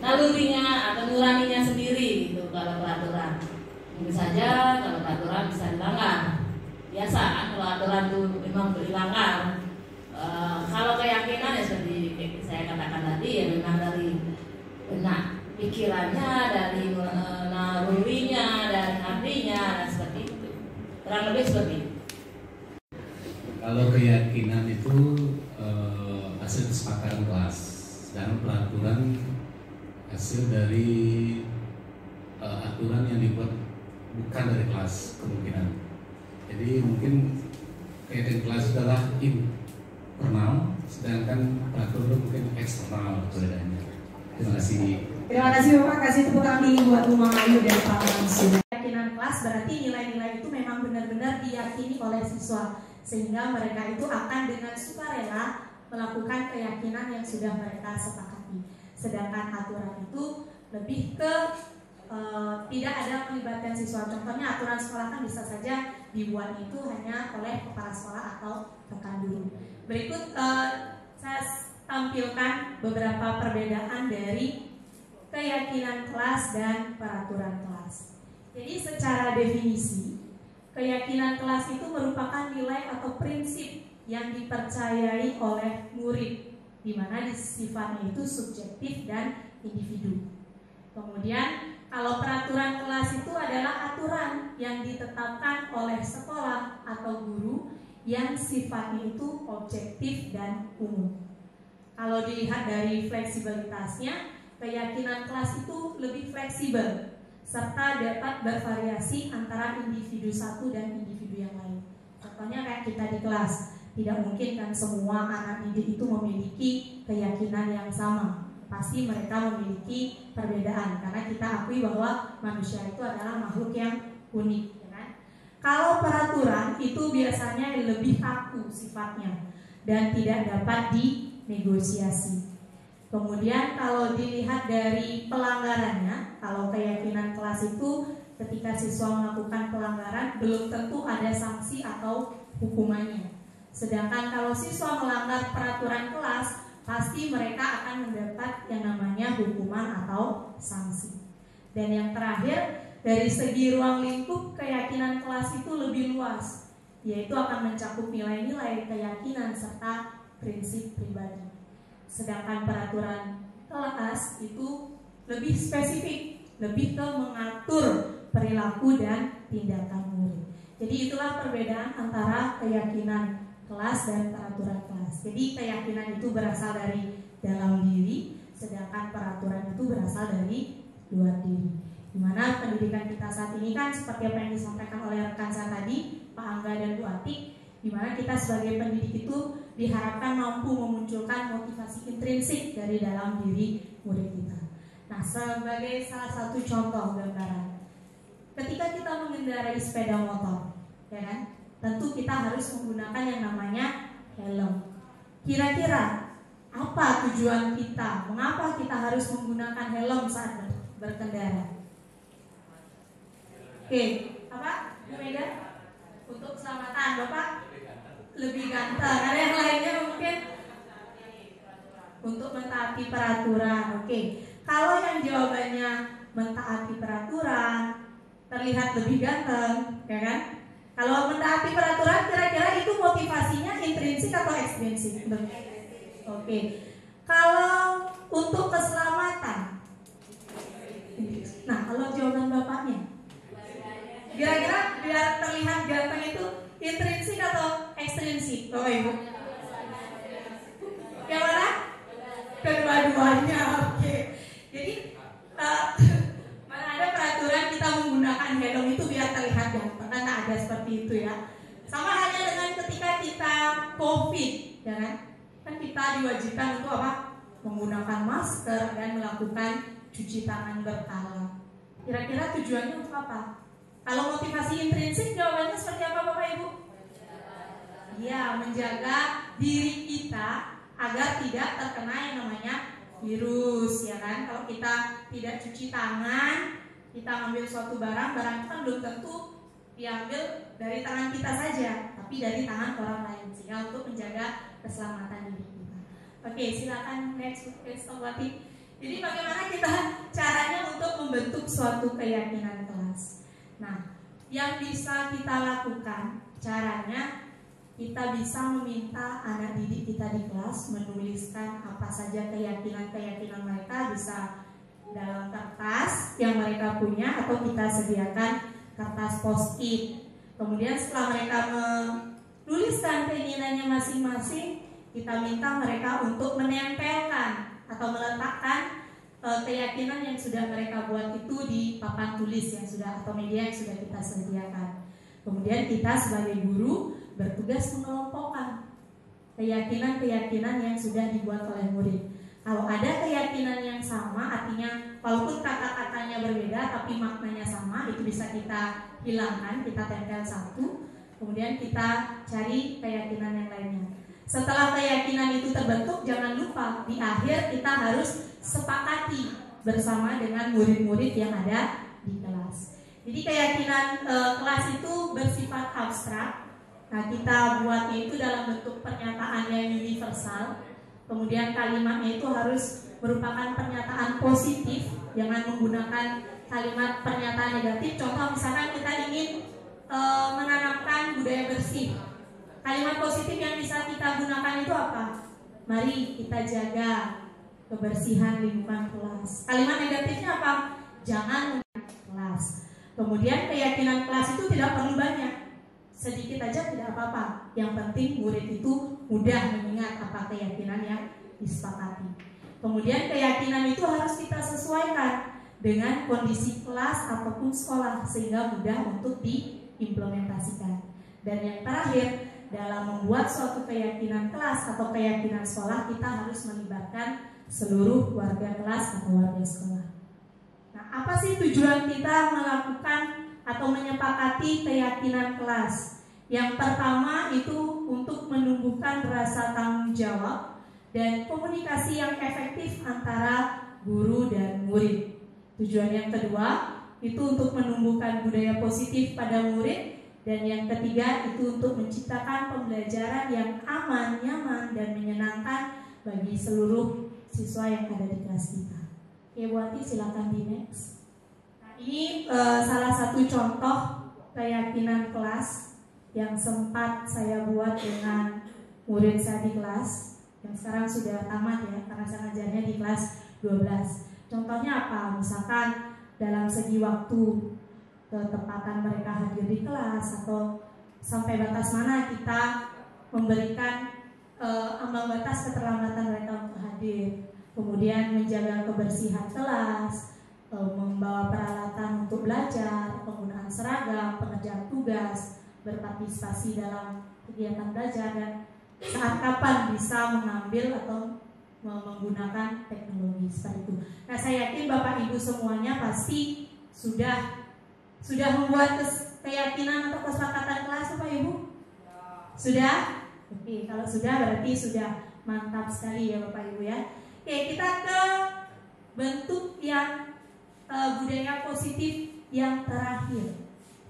nalurinya atau nuraninya sendiri gitu. Kalau peraturan mungkin saja, kalau peraturan bisa dilanggar, biasa kan kalau aturan itu memang dilanggar. Kalau keyakinan ya seperti saya katakan tadi ya memang dari benak pikirannya, dari nalurinya, dari hatinya, dan seperti itu. Kurang lebih seperti itu. Kalau keyakinan itu hasil kesepakatan kelas, dan peraturan hasil dari aturan yang dibuat bukan dari kelas kemungkinan. Jadi mungkin keyakinan kelas adalah internal, sedangkan peraturan mungkin eksternal bedanya. Terima kasih. Terima kasih Bapak, kasih tepuk tangan dingin buat Bu Ayu dan Pak Mansur. Keyakinan kelas berarti nilai-nilai itu memang benar-benar diyakini oleh siswa, sehingga mereka itu akan dengan sukarela melakukan keyakinan yang sudah mereka sepakati. Sedangkan aturan itu lebih ke tidak ada melibatkan siswa. Contohnya aturan sekolah kan bisa saja dibuat itu hanya oleh kepala sekolah atau rekan guru. Berikut saya tampilkan beberapa perbedaan dari keyakinan kelas dan peraturan kelas. Jadi secara definisi, keyakinan kelas itu merupakan nilai atau prinsip yang dipercayai oleh murid, di mana sifatnya itu subjektif dan individu. Kemudian kalau peraturan kelas itu adalah aturan yang ditetapkan oleh sekolah atau guru yang sifatnya itu objektif dan umum. Kalau dilihat dari fleksibilitasnya, keyakinan kelas itu lebih fleksibel serta dapat bervariasi antara individu satu dan individu yang lain. Contohnya kayak kita di kelas, tidak mungkin kan semua anak didik itu memiliki keyakinan yang sama. Pasti mereka memiliki perbedaan karena kita akui bahwa manusia itu adalah makhluk yang unik, ya kan? Kalau peraturan itu biasanya lebih kaku sifatnya dan tidak dapat dinegosiasi. Kemudian kalau dilihat dari pelanggarannya, kalau keyakinan kelas itu ketika siswa melakukan pelanggaran belum tentu ada sanksi atau hukumannya. Sedangkan kalau siswa melanggar peraturan kelas, pasti mereka akan mendapat yang namanya hukuman atau sanksi. Dan yang terakhir, dari segi ruang lingkup keyakinan kelas itu lebih luas, yaitu akan mencakup nilai-nilai keyakinan serta prinsip pribadi. Sedangkan peraturan kelas itu lebih spesifik, lebih ke mengatur perilaku dan tindakan murid. Jadi itulah perbedaan antara keyakinan kelas dan peraturan kelas. Jadi keyakinan itu berasal dari dalam diri, sedangkan peraturan itu berasal dari luar diri. Dimana pendidikan kita saat ini kan seperti apa yang disampaikan oleh rekan saya tadi, Pak Angga dan Bu Atik, dimana kita sebagai pendidik itu diharapkan mampu memunculkan motivasi intrinsik dari dalam diri murid kita. Nah, sebagai salah satu contoh gambaran, ketika kita mengendarai sepeda motor, ya kan, tentu kita harus menggunakan yang namanya helm. Kira-kira apa tujuan kita? Mengapa kita harus menggunakan helm saat berkendara? Oke, apa? Bu Mega? Untuk keselamatan, Bapak? Lebih ganteng. Ada yang lainnya mungkin? Untuk mentaati peraturan. Oke. Kalau yang jawabannya mentaati peraturan, terlihat lebih ganteng, ya kan? Kalau mentaati peraturan, kira-kira itu motivasinya intrinsik atau ekstrinsik? Oke. Kalau untuk keselamatan, nah kalau jawaban bapaknya, kira-kira biar terlihat ganteng itu intrinsik atau ekstrinsik, Bapak Ibu? Yang mana? Kedua-duanya. Oke. Jadi mana ada peraturan kita menggunakan helm itu biar terlihat ganteng, kan ada seperti itu ya. Sama halnya dengan ketika kita COVID, ya kan? Kan kita diwajibkan untuk apa? Menggunakan masker dan melakukan cuci tangan berkala. Kira-kira tujuannya untuk apa? Kalau motivasi intrinsik jawabannya seperti apa Bapak Ibu? Ya, menjaga diri kita agar tidak terkena yang namanya virus, ya kan? Kalau kita tidak cuci tangan, kita ambil suatu barang itu kan belum tentu diambil dari tangan kita saja, tapi dari tangan orang lain, sehingga untuk menjaga keselamatan diri kita. Oke, silakan next Wati. Jadi bagaimana kita caranya untuk membentuk suatu keyakinan kelas? Nah, yang bisa kita lakukan caranya, kita bisa meminta anak didik kita di kelas menuliskan apa saja keyakinan-keyakinan mereka, bisa dalam kertas yang mereka punya atau kita sediakan kertas post-it. Kemudian setelah mereka menuliskan keinginannya masing-masing, kita minta mereka untuk menempelkan atau meletakkan keyakinan yang sudah mereka buat itu di papan tulis yang sudah atau media yang sudah kita sediakan. Kemudian kita sebagai guru bertugas mengelompokkan keyakinan-keyakinan yang sudah dibuat oleh murid. Kalau ada keyakinan yang sama, artinya walaupun kata-katanya berbeda tapi maknanya sama, itu bisa kita hilangkan, kita tempel satu. Kemudian kita cari keyakinan yang lainnya. Setelah keyakinan itu terbentuk, jangan lupa di akhir kita harus sepakati bersama dengan murid-murid yang ada di kelas. Jadi keyakinan kelas itu bersifat abstrak. Nah, kita buatnya itu dalam bentuk pernyataan yang universal. Kemudian kalimatnya itu harus merupakan pernyataan positif, jangan menggunakan kalimat pernyataan negatif. Contoh misalkan kita ingin menanamkan budaya bersih. Kalimat positif yang bisa kita gunakan itu apa? Mari kita jaga kebersihan lingkungan kelas. Kalimat negatifnya apa? Jangan menggunakan kelas. Kemudian keyakinan kelas itu tidak perlu banyak, sedikit aja tidak apa-apa. Yang penting murid itu mudah mengingat apa keyakinan yang disepakati. Kemudian keyakinan itu harus kita sesuaikan dengan kondisi kelas ataupun sekolah sehingga mudah untuk diimplementasikan. Dan yang terakhir, dalam membuat suatu keyakinan kelas atau keyakinan sekolah, kita harus melibatkan seluruh warga kelas atau warga sekolah. Nah, apa sih tujuan kita melakukan atau menyepakati keyakinan kelas? Yang pertama itu untuk menumbuhkan rasa tanggung jawab dan komunikasi yang efektif antara guru dan murid. Tujuan yang kedua itu untuk menumbuhkan budaya positif pada murid. Dan yang ketiga itu untuk menciptakan pembelajaran yang aman, nyaman, dan menyenangkan bagi seluruh siswa yang ada di kelas kita. Oke, Bu Ati, silakan di next. Nah, ini salah satu contoh keyakinan kelas yang sempat saya buat dengan murid saya di kelas, yang sekarang sudah tamat ya, karena saya ngajarnya di kelas 12. Contohnya apa? Misalkan dalam segi waktu, ketepatan mereka hadir di kelas, atau sampai batas mana kita memberikan ambang batas keterlambatan mereka untuk hadir, kemudian menjaga kebersihan kelas, membawa peralatan untuk belajar, penggunaan seragam, pengerjaan tugas, berpartisipasi dalam kegiatan belajar, dan saat kapan bisa mengambil atau menggunakan teknologi seperti itu. Nah, saya yakin Bapak Ibu semuanya pasti sudah membuat keyakinan atau kesepakatan kelas, Bapak Ibu? Sudah? Oke, kalau sudah berarti sudah mantap sekali ya Bapak Ibu ya. Oke, kita ke bentuk yang budaya positif yang terakhir,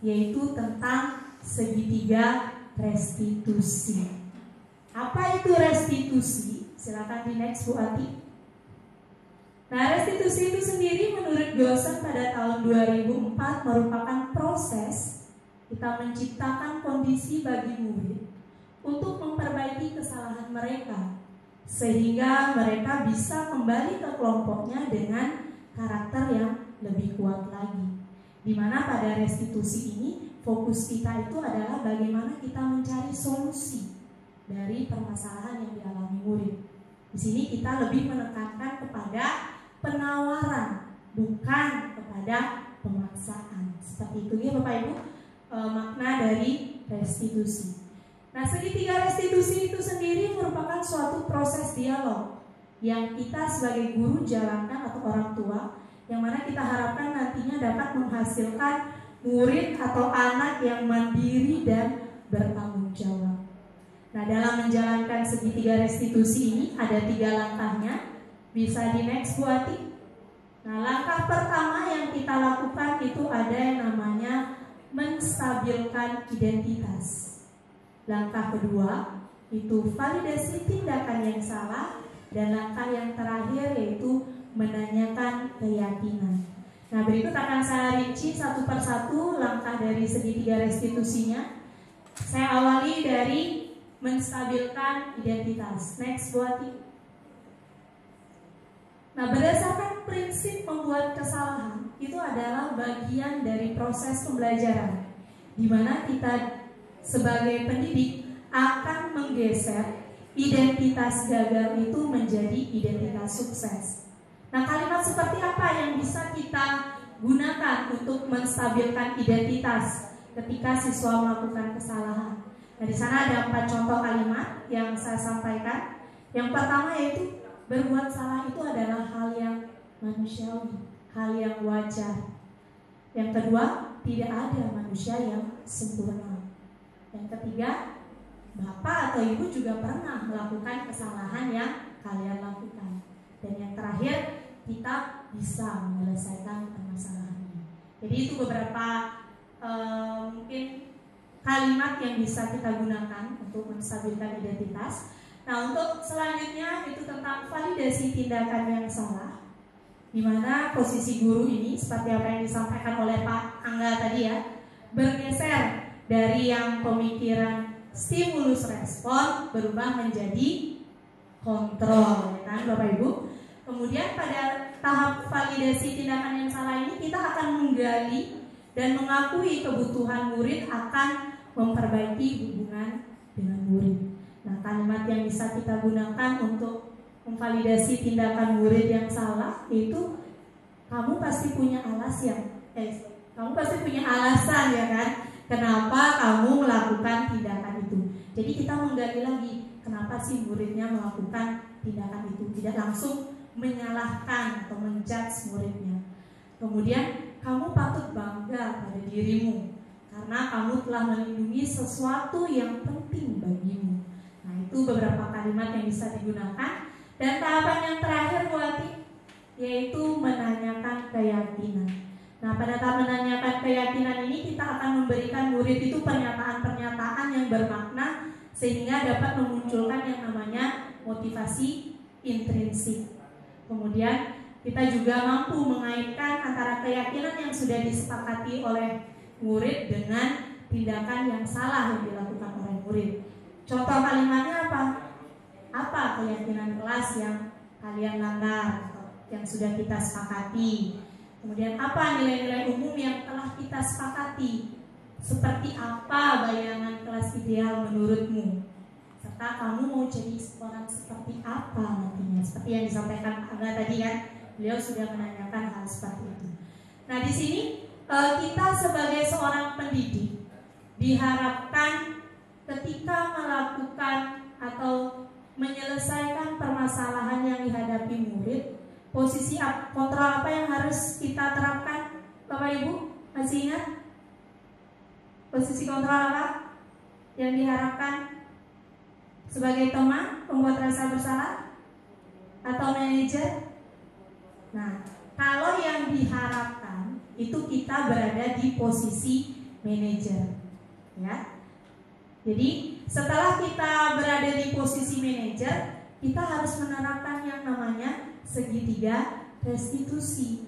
yaitu tentang segitiga restitusi. Apa itu restitusi? Silakan di next Bu Ati. Nah, restitusi itu sendiri menurut Gosen pada tahun 2004 merupakan proses kita menciptakan kondisi bagi murid untuk memperbaiki kesalahan mereka, sehingga mereka bisa kembali ke kelompoknya dengan karakter yang lebih kuat lagi. Dimana pada restitusi ini fokus kita itu adalah bagaimana kita mencari solusi dari permasalahan yang dialami murid. Di sini kita lebih menekankan kepada penawaran, bukan kepada pemaksaan. Seperti itu ya Bapak Ibu, makna dari restitusi. Nah, segitiga restitusi itu sendiri merupakan suatu proses dialog yang kita sebagai guru jalankan atau orang tua, yang mana kita harapkan nantinya dapat menghasilkan murid atau anak yang mandiri dan bertanggung jawab. Nah, dalam menjalankan segitiga restitusi ini ada 3 langkahnya. Bisa di next Bu Ati. Nah, langkah pertama yang kita lakukan itu ada yang namanya menstabilkan identitas. Langkah kedua itu validasi tindakan yang salah, dan langkah yang terakhir yaitu menanyakan keyakinan. Nah, berikut akan saya rinci satu persatu langkah dari segitiga restitusinya. Saya awali dari menstabilkan identitas. Next Bu Ati. Nah, berdasarkan prinsip membuat kesalahan itu adalah bagian dari proses pembelajaran, di mana kita sebagai pendidik akan menggeser identitas gagal itu menjadi identitas sukses. Nah, kalimat seperti apa yang bisa kita gunakan untuk menstabilkan identitas ketika siswa melakukan kesalahan? Nah, di sana ada 4 contoh kalimat yang saya sampaikan. Yang pertama yaitu berbuat salah itu adalah hal yang manusiawi, hal yang wajar. Yang kedua, tidak ada manusia yang sempurna. Yang ketiga, Bapak atau Ibu juga pernah melakukan kesalahan yang kalian lakukan. Dan yang terakhir, kita bisa menyelesaikan permasalahannya. Jadi itu beberapa mungkin kalimat yang bisa kita gunakan untuk menstabilkan identitas. Nah, untuk selanjutnya itu tentang validasi tindakan yang salah, di mana posisi guru ini seperti apa yang disampaikan oleh Pak Angga tadi ya, bergeser dari yang pemikiran stimulus respon berubah menjadi kontrol, ya kan Bapak Ibu. Kemudian pada tahap validasi tindakan yang salah ini kita akan menggali dan mengakui kebutuhan murid akan memperbaiki hubungan dengan murid. Nah, kalimat yang bisa kita gunakan untuk memvalidasi tindakan murid yang salah itu, kamu pasti punya alasan ya kan, kenapa kamu melakukan tindakan itu. Jadi kita menggali lagi, kenapa sih muridnya melakukan tindakan itu, tidak langsung menyalahkan atau menjudge muridnya. Kemudian kamu patut bangga pada dirimu karena kamu telah melindungi sesuatu yang penting bagimu. Nah, itu beberapa kalimat yang bisa digunakan. Dan tahapan yang terakhir Bu Ati, yaitu menanyakan keyakinan. Nah, pada tahap menanyakan keyakinan ini kita akan memberikan murid itu pernyataan-pernyataan yang bermakna sehingga dapat memunculkan yang namanya motivasi intrinsik. Kemudian kita juga mampu mengaitkan antara keyakinan yang sudah disepakati oleh murid dengan tindakan yang salah yang dilakukan oleh murid. Contoh kalimatnya apa? Apa keyakinan kelas yang kalian langgar atau yang sudah kita sepakati? Kemudian apa nilai-nilai umum yang telah kita sepakati? Seperti apa bayangan kelas ideal menurutmu? serta kamu mau jadi orang seperti apa nantinya. Seperti yang disampaikan Angga tadi kan, beliau sudah menanyakan hal seperti itu. Nah di sini kita sebagai seorang pendidik diharapkan ketika melakukan atau menyelesaikan permasalahan yang dihadapi murid, posisi kontrol apa yang harus kita terapkan, Bapak Ibu? Masih ingat? Posisi kontrol apa yang diharapkan sebagai teman, pembuat rasa bersalah, atau manajer? Nah, kalau yang diharapkan itu kita berada di posisi manajer, ya. Jadi setelah kita berada di posisi manajer, kita harus menerapkan yang namanya segitiga restitusi.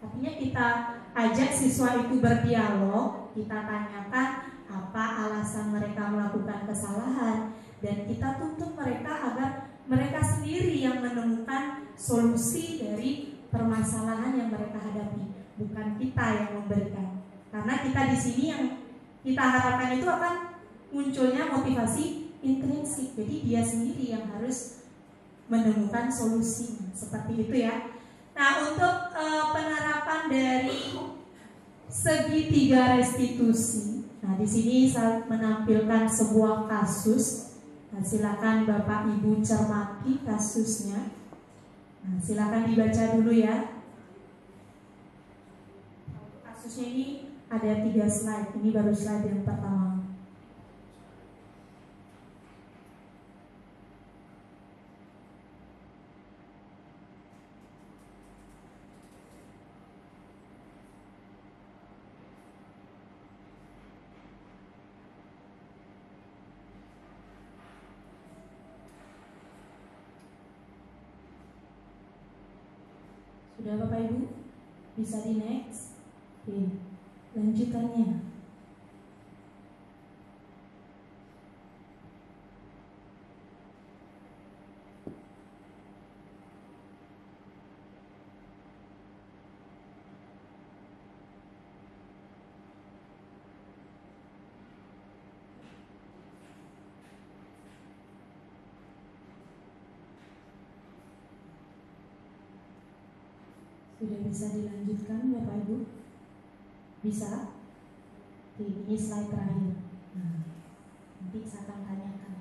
Artinya kita ajak siswa itu berdialog, kita tanyakan apa alasan mereka melakukan kesalahan, dan kita tuntut mereka agar mereka sendiri yang menemukan solusi dari permasalahan yang mereka hadapi, bukan kita yang memberikan. Karena kita di sini yang kita harapkan itu akan munculnya motivasi intrinsik. Jadi dia sendiri yang harus menemukan solusi seperti itu ya. Nah, untuk penerapan dari segitiga restitusi. Nah, di sini saya menampilkan sebuah kasus. Nah, silakan Bapak Ibu cermati kasusnya. Nah, silakan dibaca dulu ya. Kasusnya ini ada 3 slide. Ini baru slide yang pertama. Sudah Bapak Ibu? Bisa di next? Oke, lanjutannya. Sudah bisa dilanjutkan Bapak Ibu? Bisa? Ini slide terakhir. Nah, nanti saya akan tanyakan.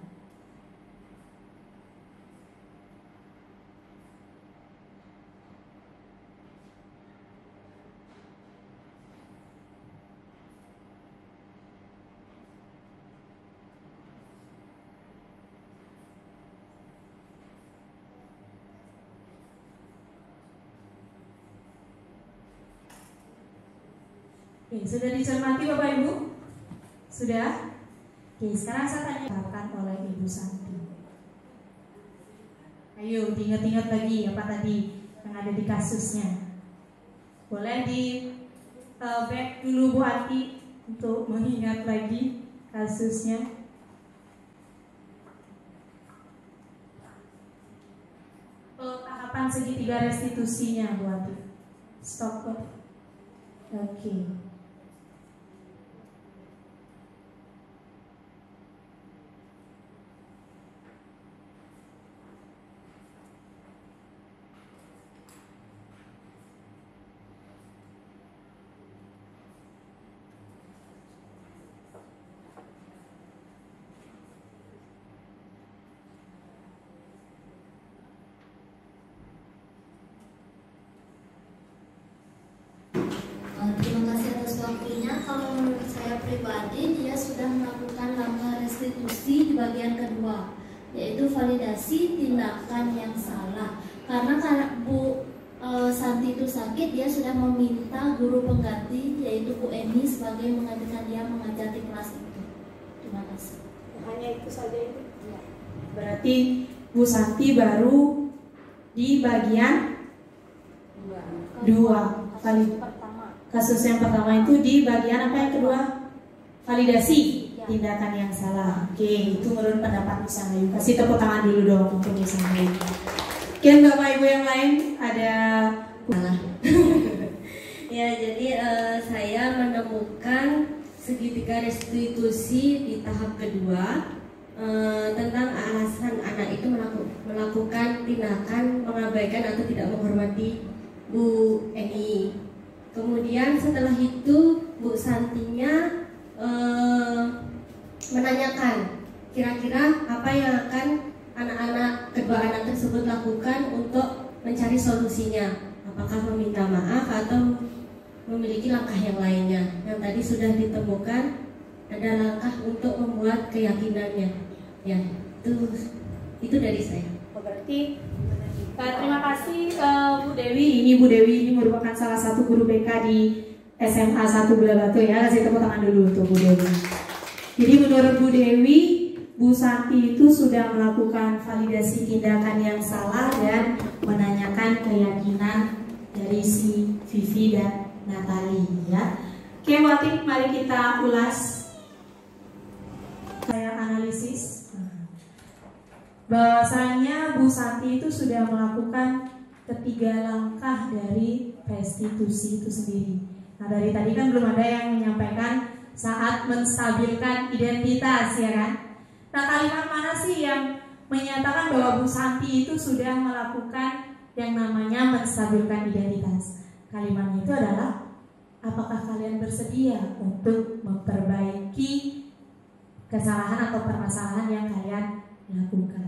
Oke, sudah dicermati Bapak Ibu? Sudah? Oke, sekarang saya tanyakan oleh Ibu Santi. Ayo diingat-ingat lagi apa tadi yang ada di kasusnya. Boleh di back dulu Bu Ati untuk mengingat lagi kasusnya. Tahapan segitiga restitusinya Bu Ati. Stop. Oke. Terima kasih atas waktunya. Kalau menurut saya pribadi, dia sudah melakukan langkah restitusi di bagian kedua, yaitu validasi tindakan yang salah. Karena Bu Santi itu sakit, dia sudah meminta guru pengganti, yaitu Bu Eni, sebagai menggantikan dia mengajar di kelas itu. Terima kasih. Hanya itu saja itu. Ya. Berarti Bu Santi baru di bagian 2. Kasus yang pertama itu di bagian apa yang kedua? Validasi tindakan yang salah. Oke, itu menurut pendapat Miss Anggayu. Kasih tepuk tangan dulu dong untuk Miss Anggayu. Mungkin Bapak Ibu yang lain ada salah. Ya, jadi saya menemukan segitiga restitusi di tahap kedua, tentang alasan anak itu melakukan tindakan mengabaikan atau tidak menghormati Bu Eni. Kemudian setelah itu Bu Santinya menanyakan kira-kira apa yang akan kedua anak tersebut lakukan untuk mencari solusinya. Apakah meminta maaf atau memiliki langkah yang lainnya. Yang tadi sudah ditemukan ada langkah untuk membuat keyakinannya. Ya, itu dari saya. Berarti terima kasih Bu Dewi. Ini Bu Dewi ini merupakan salah satu guru BK di SMA 1 Bulabatu ya. Kasih tepuk tangan dulu untuk Bu Dewi. Jadi menurut Bu Dewi, Bu Santi itu sudah melakukan validasi tindakan yang salah dan menanyakan keyakinan dari si Vivi dan Natali ya. Oke, Watik, mari kita ulas. Saya analisis bahwasanya Bu Santi itu sudah melakukan ketiga langkah dari restitusi itu sendiri. Nah, dari tadi kan belum ada yang menyampaikan saat menstabilkan identitas ya kan. Nah, kalimat mana sih yang menyatakan bahwa Bu Santi itu sudah melakukan yang namanya menstabilkan identitas? Kalimatnya itu adalah, apakah kalian bersedia untuk memperbaiki kesalahan atau permasalahan yang kalian lakukan?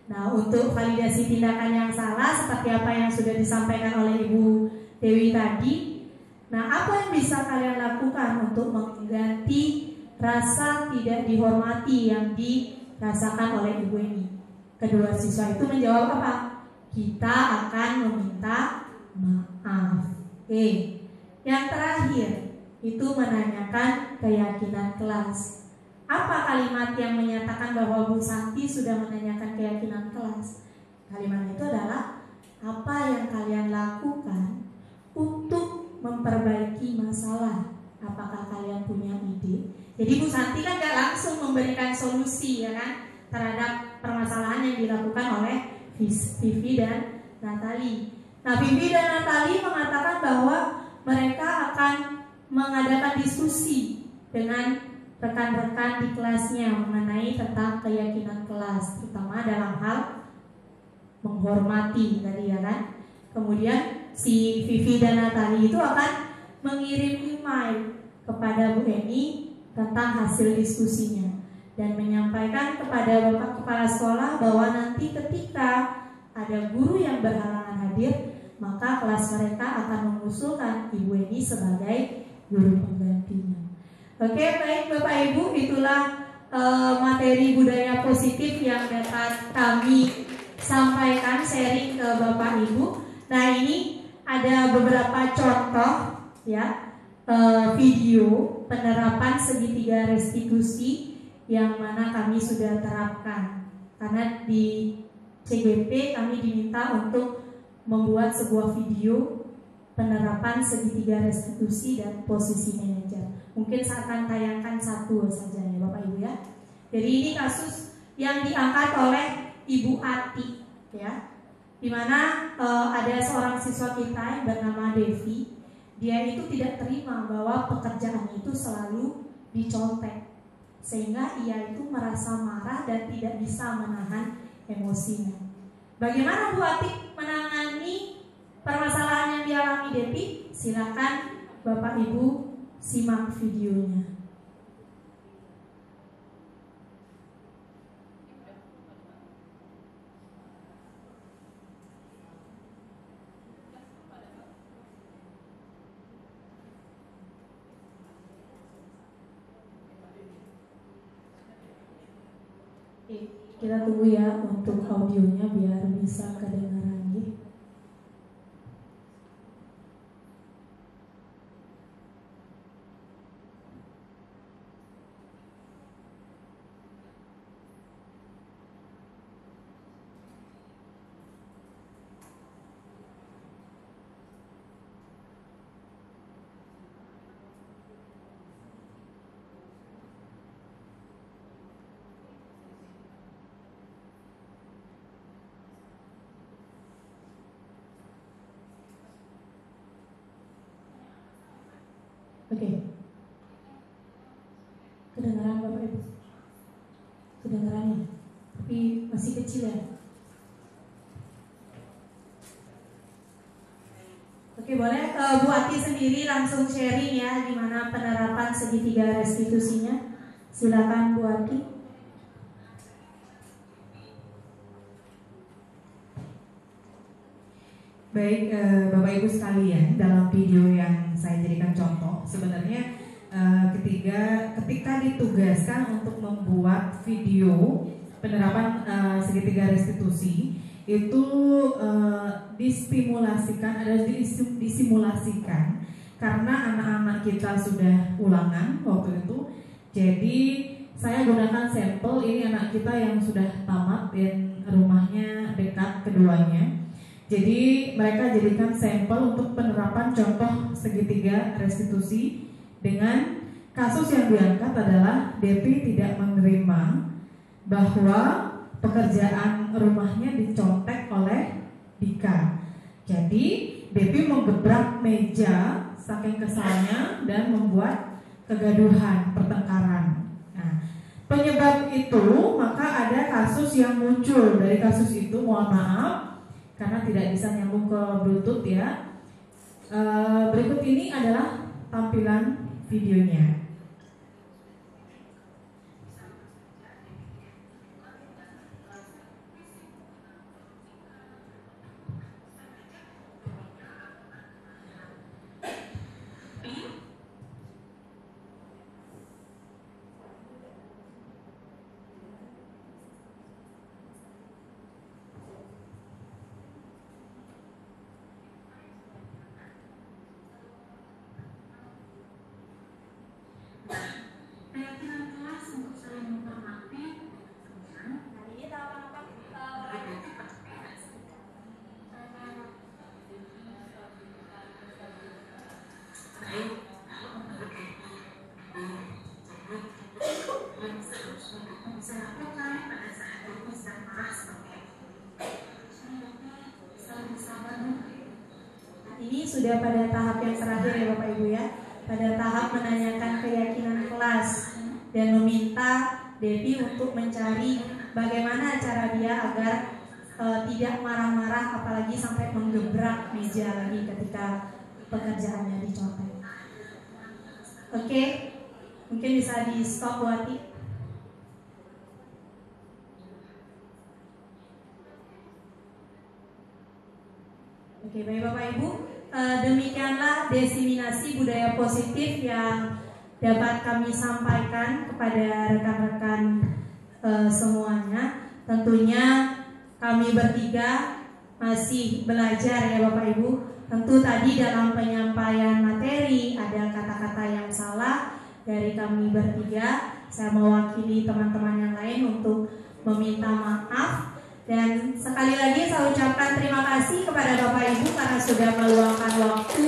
Nah, untuk validasi tindakan yang salah seperti apa yang sudah disampaikan oleh Ibu Dewi tadi, nah apa yang bisa kalian lakukan untuk mengganti rasa tidak dihormati yang dirasakan oleh Ibu Eni? Kedua siswa itu menjawab apa? Kita akan meminta maaf. Oke. Yang terakhir itu menanyakan keyakinan kelas. Apa kalimat yang menyatakan bahwa Bu Santi sudah menanyakan keyakinan kelas? Kalimat itu adalah, apa yang kalian lakukan untuk memperbaiki masalah? Apakah kalian punya ide? Jadi Bu Santi kan gak langsung memberikan solusi ya kan terhadap permasalahan yang dilakukan oleh Vivi dan Natali. Nah, Vivi dan Natali mengatakan bahwa mereka akan mengadakan diskusi dengan rekan-rekan di kelasnya mengenai tentang keyakinan kelas, terutama dalam hal menghormati tadi ya kan. Kemudian si Vivi dan Natali itu akan mengirim email kepada Bu Eni tentang hasil diskusinya dan menyampaikan kepada Bapak Kepala Sekolah bahwa nanti ketika ada guru yang berhalangan hadir, maka kelas mereka akan mengusulkan Ibu Eni sebagai guru penggantinya. Oke, baik Bapak Ibu, itulah materi budaya positif yang dapat kami sampaikan sharing ke Bapak Ibu. Nah, ini ada beberapa contoh ya video penerapan segitiga restitusi yang mana kami sudah terapkan. Karena di CGP kami diminta untuk membuat sebuah video penerapan segitiga restitusi dan posisi manajer. Mungkin saya akan tayangkan satu saja ya Bapak Ibu ya. Jadi ini kasus yang diangkat oleh Ibu Ati ya, dimana ada seorang siswa kita yang bernama Devi. Dia itu tidak terima bahwa pekerjaan itu selalu dicontek, sehingga ia itu merasa marah dan tidak bisa menahan emosinya. Bagaimana Bu Ati menangani permasalahan yang dialami Devi? Silakan Bapak Ibu simak videonya. Kita tunggu ya untuk audionya biar bisa kedengaran ya. Oke. Kedengaran Bapak Ibu? kedengarannya, tapi masih kecil ya. Oke, boleh Bu Ati sendiri langsung sharing ya gimana penerapan segitiga restitusinya. Silakan Bu Ati. Baik, Bapak Ibu sekalian, dalam video yang saya jadikan contoh, sebenarnya ketika ditugaskan untuk membuat video penerapan segitiga restitusi, itu disimulasikan karena anak-anak kita sudah ulangan waktu itu. Jadi saya gunakan sampel, ini anak kita yang sudah tamat dan rumahnya dekat keduanya. Jadi mereka jadikan sampel untuk penerapan contoh segitiga restitusi dengan kasus yang diangkat adalah DP tidak menerima bahwa pekerjaan rumahnya dicontek oleh Dika. Jadi DP menggebrak meja saking kesalnya dan membuat kegaduhan, pertengkaran. Nah, penyebab itu maka ada kasus yang muncul dari kasus itu, mohon maaf karena tidak bisa nyambung ke Bluetooth ya. Berikut ini adalah tampilan videonya. Ini sudah pada tahap yang terakhir ya Bapak Ibu ya, pada tahap menanyakan keyakinan kelas dan meminta Devi untuk mencari bagaimana cara dia agar tidak marah-marah, apalagi sampai menggebrak meja lagi ketika pekerjaannya dicontek. Oke, mungkin bisa di stop Bu Ati. Oke, baik Bapak Ibu, demikianlah diseminasi budaya positif yang dapat kami sampaikan kepada rekan-rekan semuanya. Tentunya kami bertiga masih belajar ya Bapak Ibu. Tentu tadi dalam penyampaian materi ada kata-kata yang salah dari kami bertiga. Saya mewakili teman-teman yang lain untuk meminta maaf. Dan sekali lagi saya ucapkan terima kasih kepada Bapak Ibu karena sudah meluangkan waktu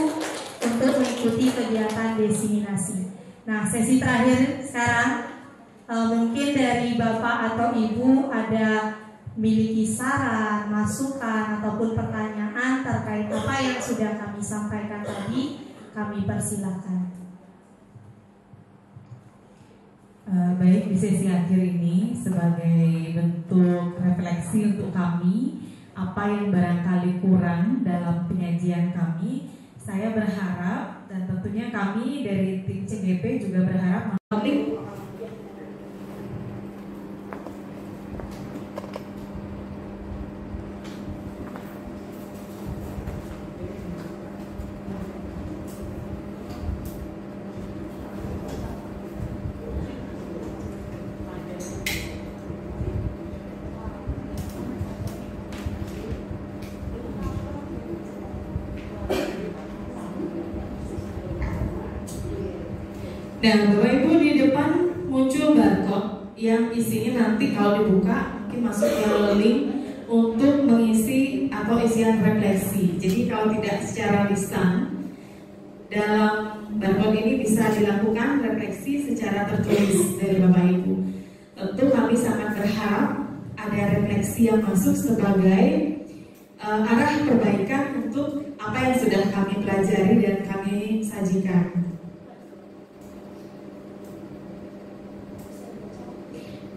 untuk mengikuti kegiatan diseminasi. Nah, sesi terakhir sekarang mungkin dari Bapak atau Ibu ada miliki saran, masukan ataupun pertanyaan terkait apa yang sudah kami sampaikan tadi, kami persilakan. Baik, di sesi akhir ini sebagai bentuk refleksi untuk kami apa yang barangkali kurang dalam penyajian kami, saya berharap dan tentunya kami dari tim CGP juga berharap dan Bapak Ibu di depan muncul barcode yang isinya nanti kalau dibuka mungkin masuk ke link untuk mengisi atau isian refleksi. Jadi kalau tidak secara lisan, dalam barcode ini bisa dilakukan refleksi secara tertulis dari Bapak Ibu. Tentu kami sangat berharap ada refleksi yang masuk sebagai arah perbaikan untuk apa yang sudah kami pelajari dan kami sajikan.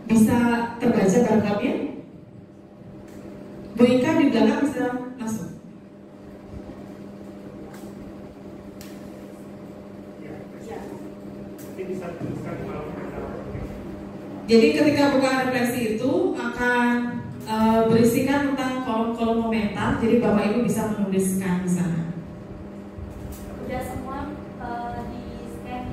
Bisa lengkapnya? Bu Ika di belakang bisa masuk. Jadi ketika buka refleksi itu akan berisikan tentang kolom-kolom komentar. Jadi Bapak Ibu bisa menuliskan di sana. Udah semua di scan.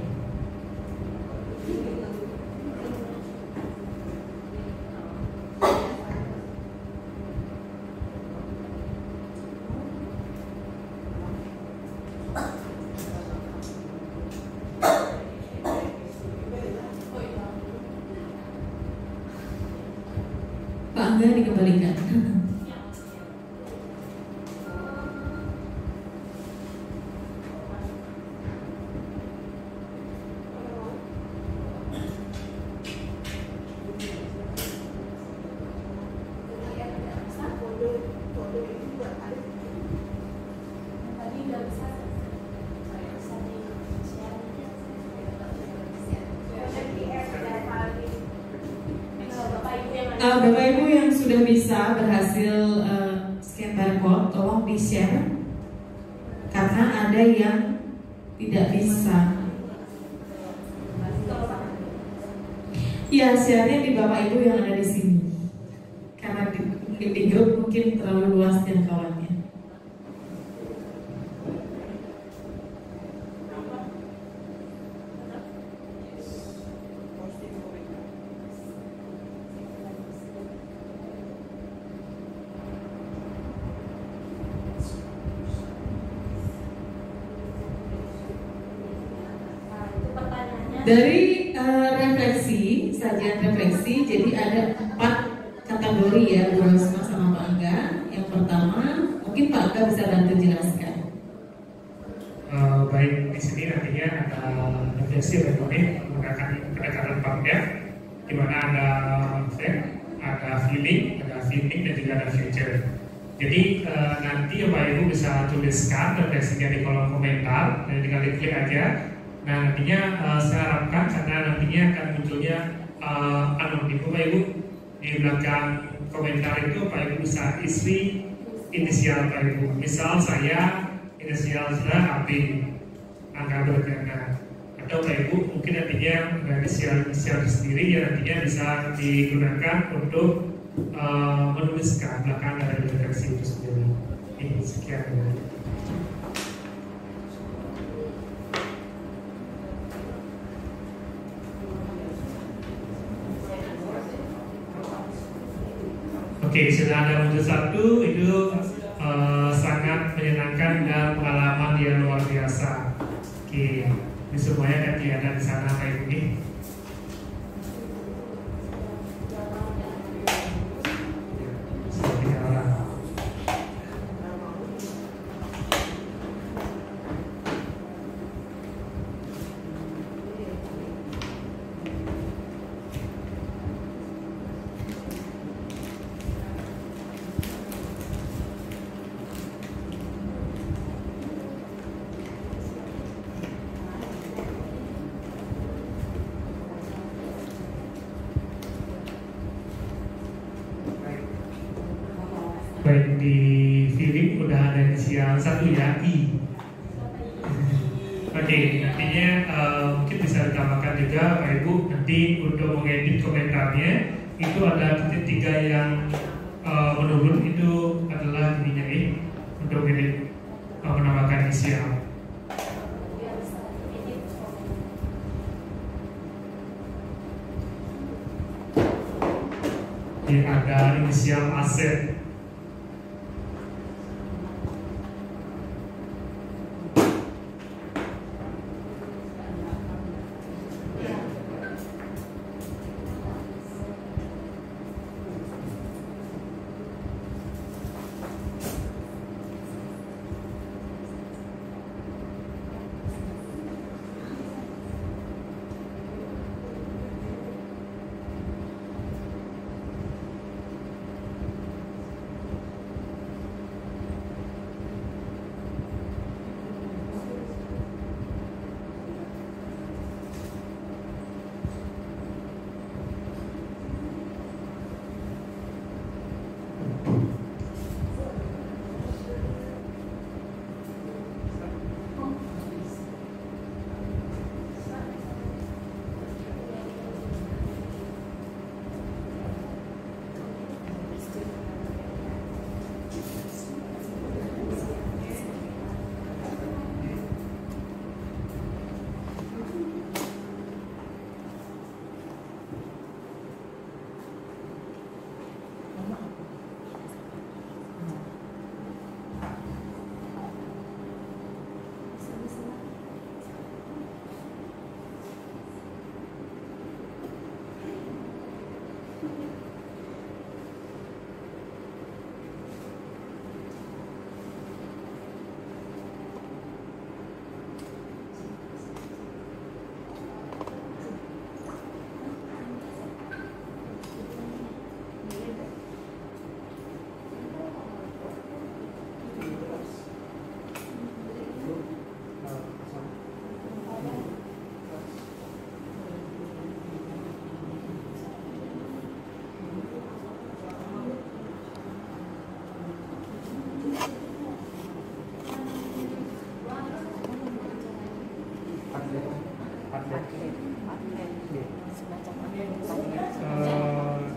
Pak Angga dikembalikan. Bapak Ibu yang sudah bisa berhasil scan barcode, tolong di share karena ada yang tidak bisa. Ya, share-nya di Bapak Ibu yang ada di sini. Karena di grup mungkin terlalu luas jangkauannya. Dari refleksi, sajian refleksi, jadi ada 4 kategori ya, Bu Rosma sama Pak Angga. Yang pertama, mungkin Pak Angga bisa bantu jelaskan. Baik, di sini nantinya ada refleksi rekonik menggunakan pendekatan PAMDA, di mana ada fact, ada feeling, dan juga ada future. Jadi nanti Bapak Ibu bisa tuliskan refleksinya di kolom komentar, dan tinggal klik aja. Nah, nantinya saya harapkan karena nantinya akan munculnya di Bapak Ibu di belakang komentar itu Bapak Ibu bisa isi inisial Bapak Ibu. Misal saya inisial saya AB, angka berganda. Atau Bapak Ibu mungkin nantinya inisial sendiri ya nantinya bisa digunakan untuk menuliskan belakang dari refleksi itu sendiri. Ini sekian. Oke, sudah ada muncul satu, itu sangat menyenangkan dan pengalaman yang luar biasa. Oke, ini semuanya kan kelihatan di sana kayak ini. Seperti orang. Baik, di film udah ada inisial satu ya, I. Oke, nantinya mungkin bisa ditambahkan juga Pak Ibu nanti untuk mengedit komentarnya itu ada titik 3 yang menurun, itu adalah ininya untuk edit menambahkan inisial. Ini ada inisial aset.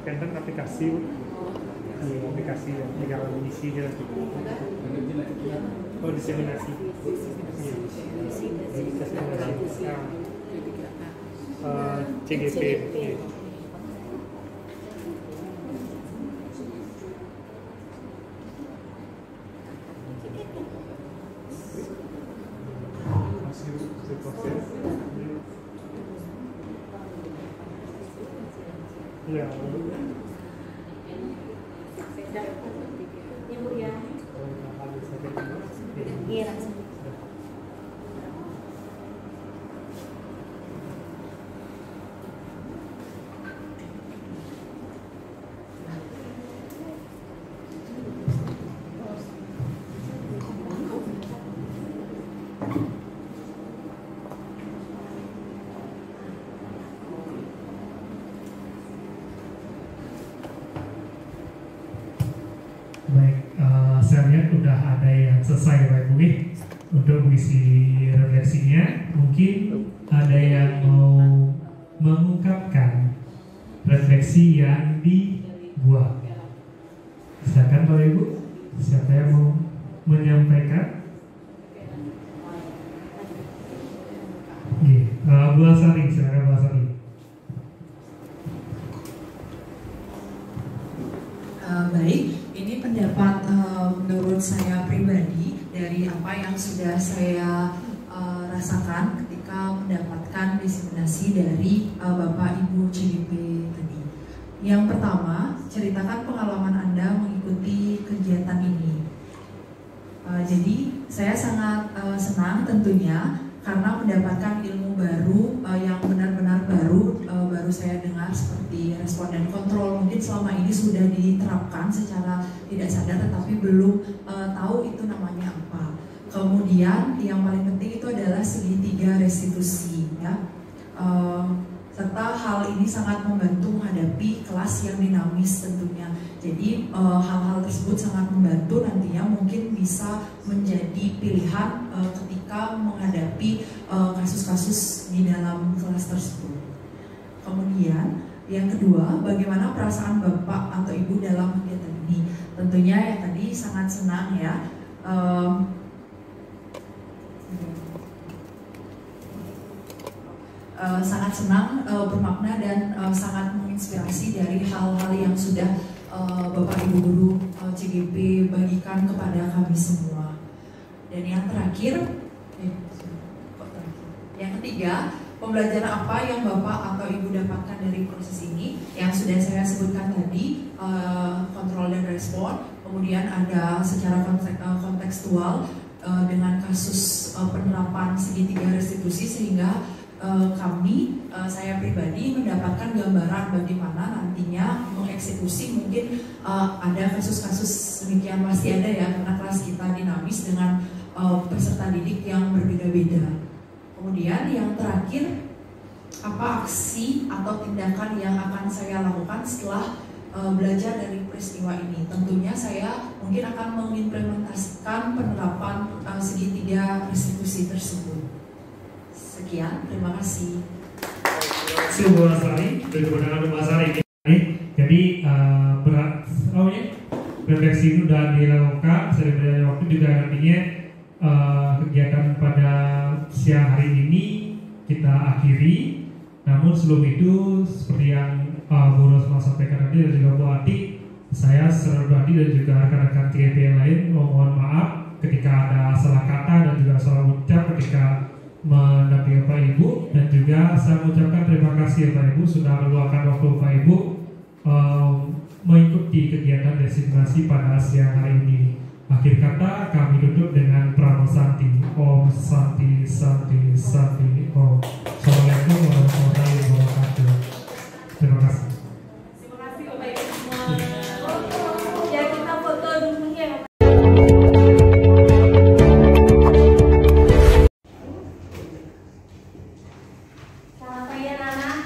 Tentang aplikasi, aplikasi yang tinggal mengisi dia. Oh, diseminasi. CGP. Ya. Ibu ya. Iya langsung. Saya lihat udah ada yang selesai Pak Ibu untuk mengisi refleksinya. Mungkin ada yang mau mengungkapkan refleksi yang dibuat. Silakan Pak Ibu, siapa yang mau menyampaikan? Bu Asari, silakan Bu Asari. Baik, ini pendapat menurut saya pribadi dari apa yang sudah saya rasakan ketika mendapatkan diseminasi dari Bapak Ibu CGP tadi. Yang pertama, ceritakan pengalaman Anda mengikuti kegiatan ini. Jadi saya sangat senang tentunya karena mendapatkan ilmu baru yang benar-benar baru saya dengar seperti responden kontrol. Mungkin selama ini sudah diterapkan secara tidak sadar tetapi belum tahu itu namanya apa. Kemudian yang paling penting itu adalah segitiga restitusi ya. Serta hal ini sangat membantu menghadapi kelas yang dinamis tentunya. Jadi hal-hal tersebut sangat membantu nantinya mungkin bisa menjadi pilihan ketika menghadapi kasus-kasus di dalam kelas tersebut. Kemudian yang kedua, bagaimana perasaan Bapak atau Ibu dalam kegiatan ini? Tentunya yang tadi sangat senang ya. Sangat senang, bermakna dan sangat menginspirasi dari hal-hal yang sudah Bapak Ibu Guru CGP bagikan kepada kami semua. Dan yang terakhir, yang ketiga, pembelajaran apa yang Bapak atau Ibu dapatkan dari proses ini? Yang sudah saya sebutkan tadi, kontrol dan respon. Kemudian ada secara kontekstual dengan kasus penerapan segitiga restitusi sehingga kami, saya pribadi mendapatkan gambaran bagaimana nantinya mengeksekusi. Mungkin ada kasus-kasus demikian, pasti ada ya, karena kelas kita dinamis dengan peserta didik yang berbeda-beda. Kemudian yang terakhir, apa aksi atau tindakan yang akan saya lakukan setelah belajar dari peristiwa ini? Tentunya saya mungkin akan mengimplementasikan penerapan segitiga restitusi tersebut. Sekian, terima kasih. Terima kasih Bu Asari, kemudian Bu Asari ini. Jadi refleksi itu sudah dilakukan, sering waktu juga artinya kegiatan pada siang hari ini kita akhiri. Namun sebelum itu seperti yang Bu Rosma sampaikan tadi dan juga Bu Ati, saya secara pribadi dan juga rekan-rekan TGP yang lain mohon maaf ketika ada salah kata dan juga salah ucap ketika mendampingi Bapak Ibu, dan juga saya mengucapkan terima kasih Bapak Ibu sudah meluangkan waktu Bapak Ibu mengikuti kegiatan restitusi pada siang hari ini. Akhir kata kami tutup dengan Pramo Santi. Om Santi Santi Santi Om. Assalamualaikum warahmatullahi wabarakatuh. Terima kasih. Terima kasih Bapak Ibu semua. Ya, kita foto dulu ya. Selamat pagi anak-anak.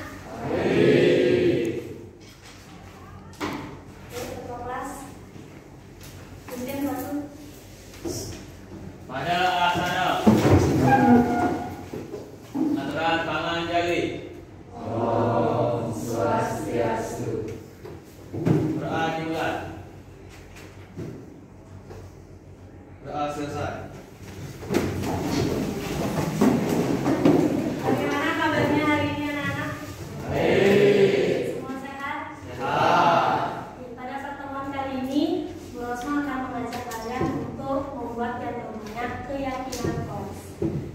Pada asana aturan pangan jali. selesai. Bagaimana kabarnya hari ini anak-anak? Baik. Semua sehat? Sehat. Pada pertemuan kali ini, Bu Rosma akan mengajak kalian untuk membuat yang namanya keyakinan kelas.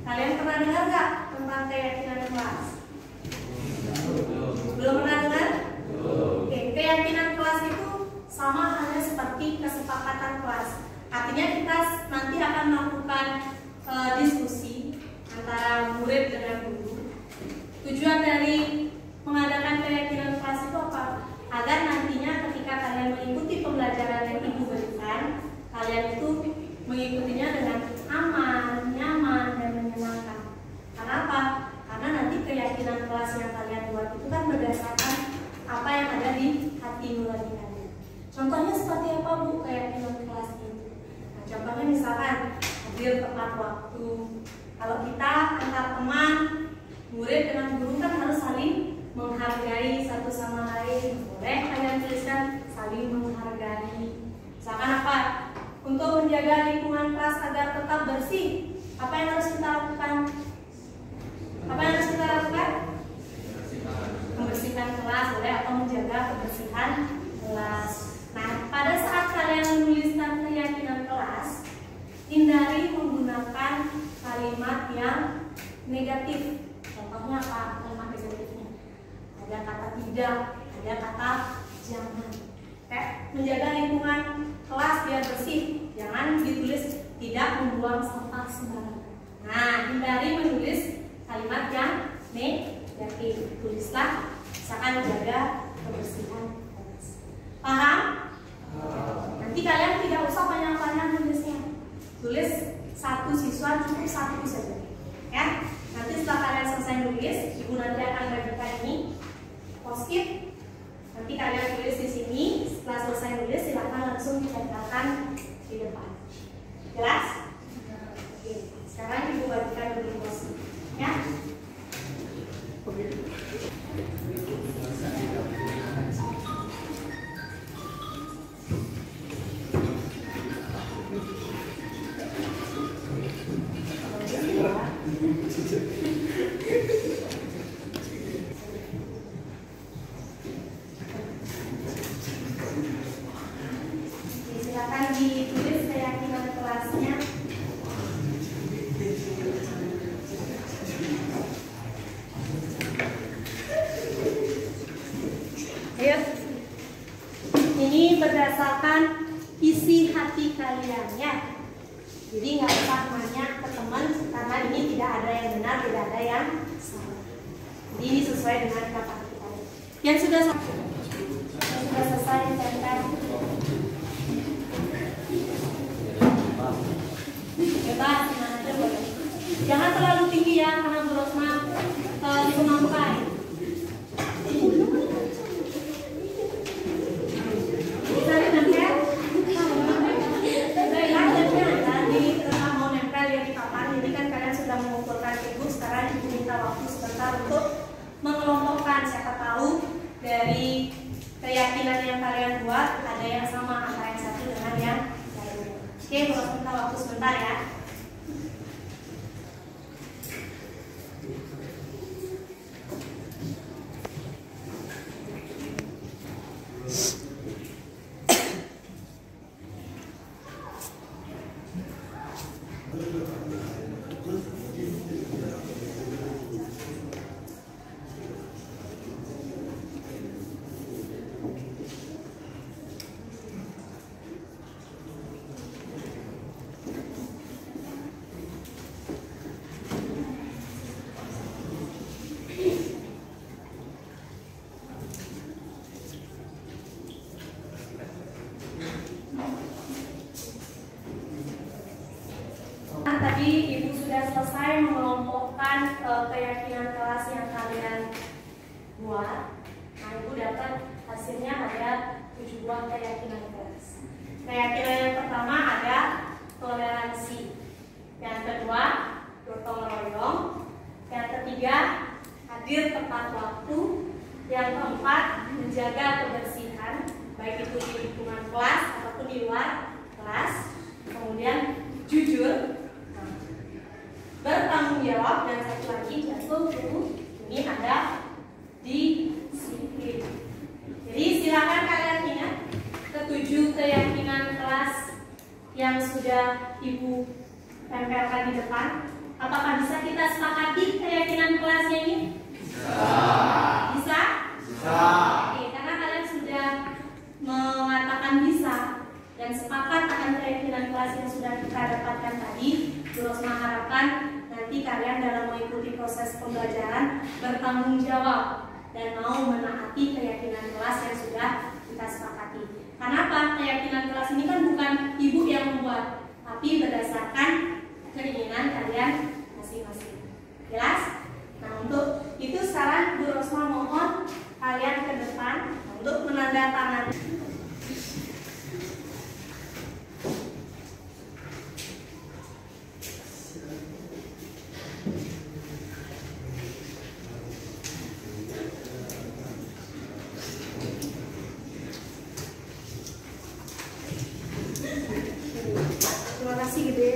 Kalian pernah dengar nggak tentang keyakinan kelas? Belum pernah dengar? Oke, keyakinan kelas itu sama halnya seperti kesepakatan kelas. Artinya kita nanti akan melakukan diskusi antara murid dengan guru. Tujuan dari mengadakan keyakinan kelas itu apa? Agar nantinya ketika kalian mengikuti pembelajaran yang ibu berikan, kalian itu mengikutinya dengan aman, nyaman, dan menyenangkan. Kenapa? Karena nanti keyakinan kelas yang kalian buat itu kan berdasarkan apa yang ada di hati nurani kalian. Contohnya seperti apa Bu keyakinan kelas itu? Nah, contohnya misalkan hadir tepat waktu. Kalau kita antar teman, murid dengan guru kan harus saling menghargai satu sama lain. Boleh kalian tuliskan saling menghargai. Misalkan apa? Untuk menjaga lingkungan kelas agar tetap bersih, apa yang harus kita lakukan? Apa yang harus kita lakukan? Membersihkan kelas, boleh, atau menjaga kebersihan kelas. Nah, pada saat kalian menuliskan keyakinan kelas, hindari menggunakan kalimat yang negatif. Contohnya apa? Kalimat negatifnya. Ada kata tidak, ada kata jangan. Menjaga lingkungan kelas biar bersih, jangan ditulis tidak membuang sampah sembarangan. Nah, hindari menulis kalimat yang negatif. Tulislah misalkan jaga kebersihan kelas. Paham? Nanti kalian tidak usah banyak-banyak nulisnya. Tulis satu siswa cukup satu saja. Ya. Nanti setelah kalian selesai nulis, ibu nanti akan bagikan ini post-it. Nanti kalian tulis di sini. Setelah selesai nulis, silakan langsung ditempelkan di depan. Jelas? Oke. Sekarang ibu bagikan dulu post-it. Ya. Silakan ditulis keyakinan kelasnya. Ayo. Ini berdasarkan isi hati kalian ya. Jadi nggak usah nanya ke teman karena ini tidak ada yang benar, tidak ada yang salah. Jadi ini sesuai dengan kata kita. Yang sudah selesai tempel. Bebas, mana aja boleh. Jangan terlalu tinggi ya karena Bu Rosma dimampai. Bisa ditempel? Ini kan kalian sudah mengumpulkan ibu, sekarang ibu minta waktu sebentar untuk mengelompokkan. Siapa tahu dari keyakinan yang kalian buat ada yang sama antara yang satu dengan yang lain. Oke, boleh minta waktu sebentar ya. Tadi ibu sudah selesai mengelompokkan keyakinan kelas yang kalian buat. Nah, ibu dapat hasilnya ada 7 buah keyakinan kelas. Keyakinan yang pertama ada toleransi, yang kedua gotong royong, yang ketiga hadir tepat waktu, yang keempat menjaga kebersihan baik itu di lingkungan kelas ataupun di luar kelas, kemudian jujur. Ini ada disiplin. Jadi silakan kalian ingat ketujuh keyakinan kelas yang sudah Ibu tempelkan di depan. Apakah bisa kita sepakati keyakinan kelasnya ini? Bisa? Oke, karena kalian sudah mengatakan bisa dan sepakat akan keyakinan kelas yang sudah kita dapatkan tadi, terus mengharapkan nanti kalian dalam mengikuti proses pembelajaran bertanggung jawab dan mau menaati keyakinan kelas yang sudah kita sepakati. Kenapa? Keyakinan kelas ini kan bukan ibu yang membuat, tapi berdasarkan keinginan kalian masing-masing. Jelas? Nah, untuk itu sekarang Bu Rosma mohon kalian ke depan untuk menandatangani. Terima kasih gede.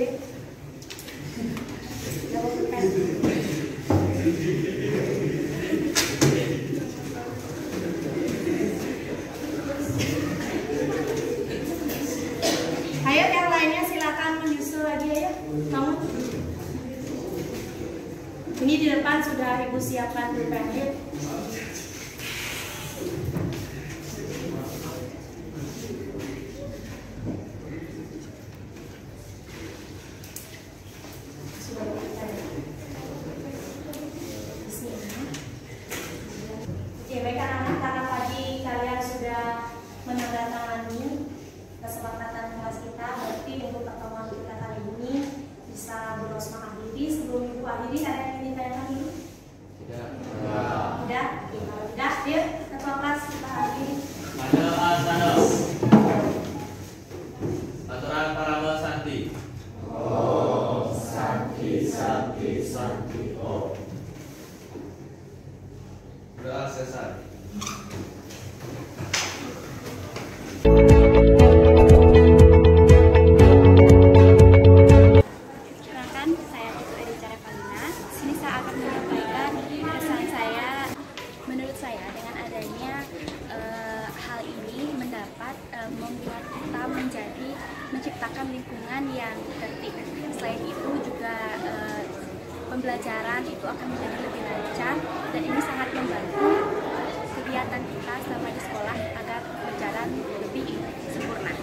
Ayo yang lainnya silakan menyusul lagi ya. Kamu. Ini di depan sudah Ibu siapkan pulpennya. Oke, baik anak-anak, karena tadi kalian sudah menandatangani kesepakatan kelas kita, berarti untuk pertemuan kita kali ini bisa Bu Rosma akhiri. Sebelum Ibu akhiri, ada yang ingin ditanyakan dulu? Tidak. Tidak? Oke, kalau tidak, yuk ketua kelas kita akhiri. Sanos. Aturan parabol Santi. Oh, Santi, Santi, Santi, oh. Doa sesat. Perkenalkan, saya Dr. Erica Revalina. Sini saya akan menyampaikan keresahan saya. Menurut saya, dengan adanya hal ini mendapat membuat kita menciptakan lingkungan yang tertib. Selain itu juga pembelajaran itu akan menjadi lebih lancar dan ini sangat membantu kegiatan kita selama di sekolah agar berjalan lebih sempurna.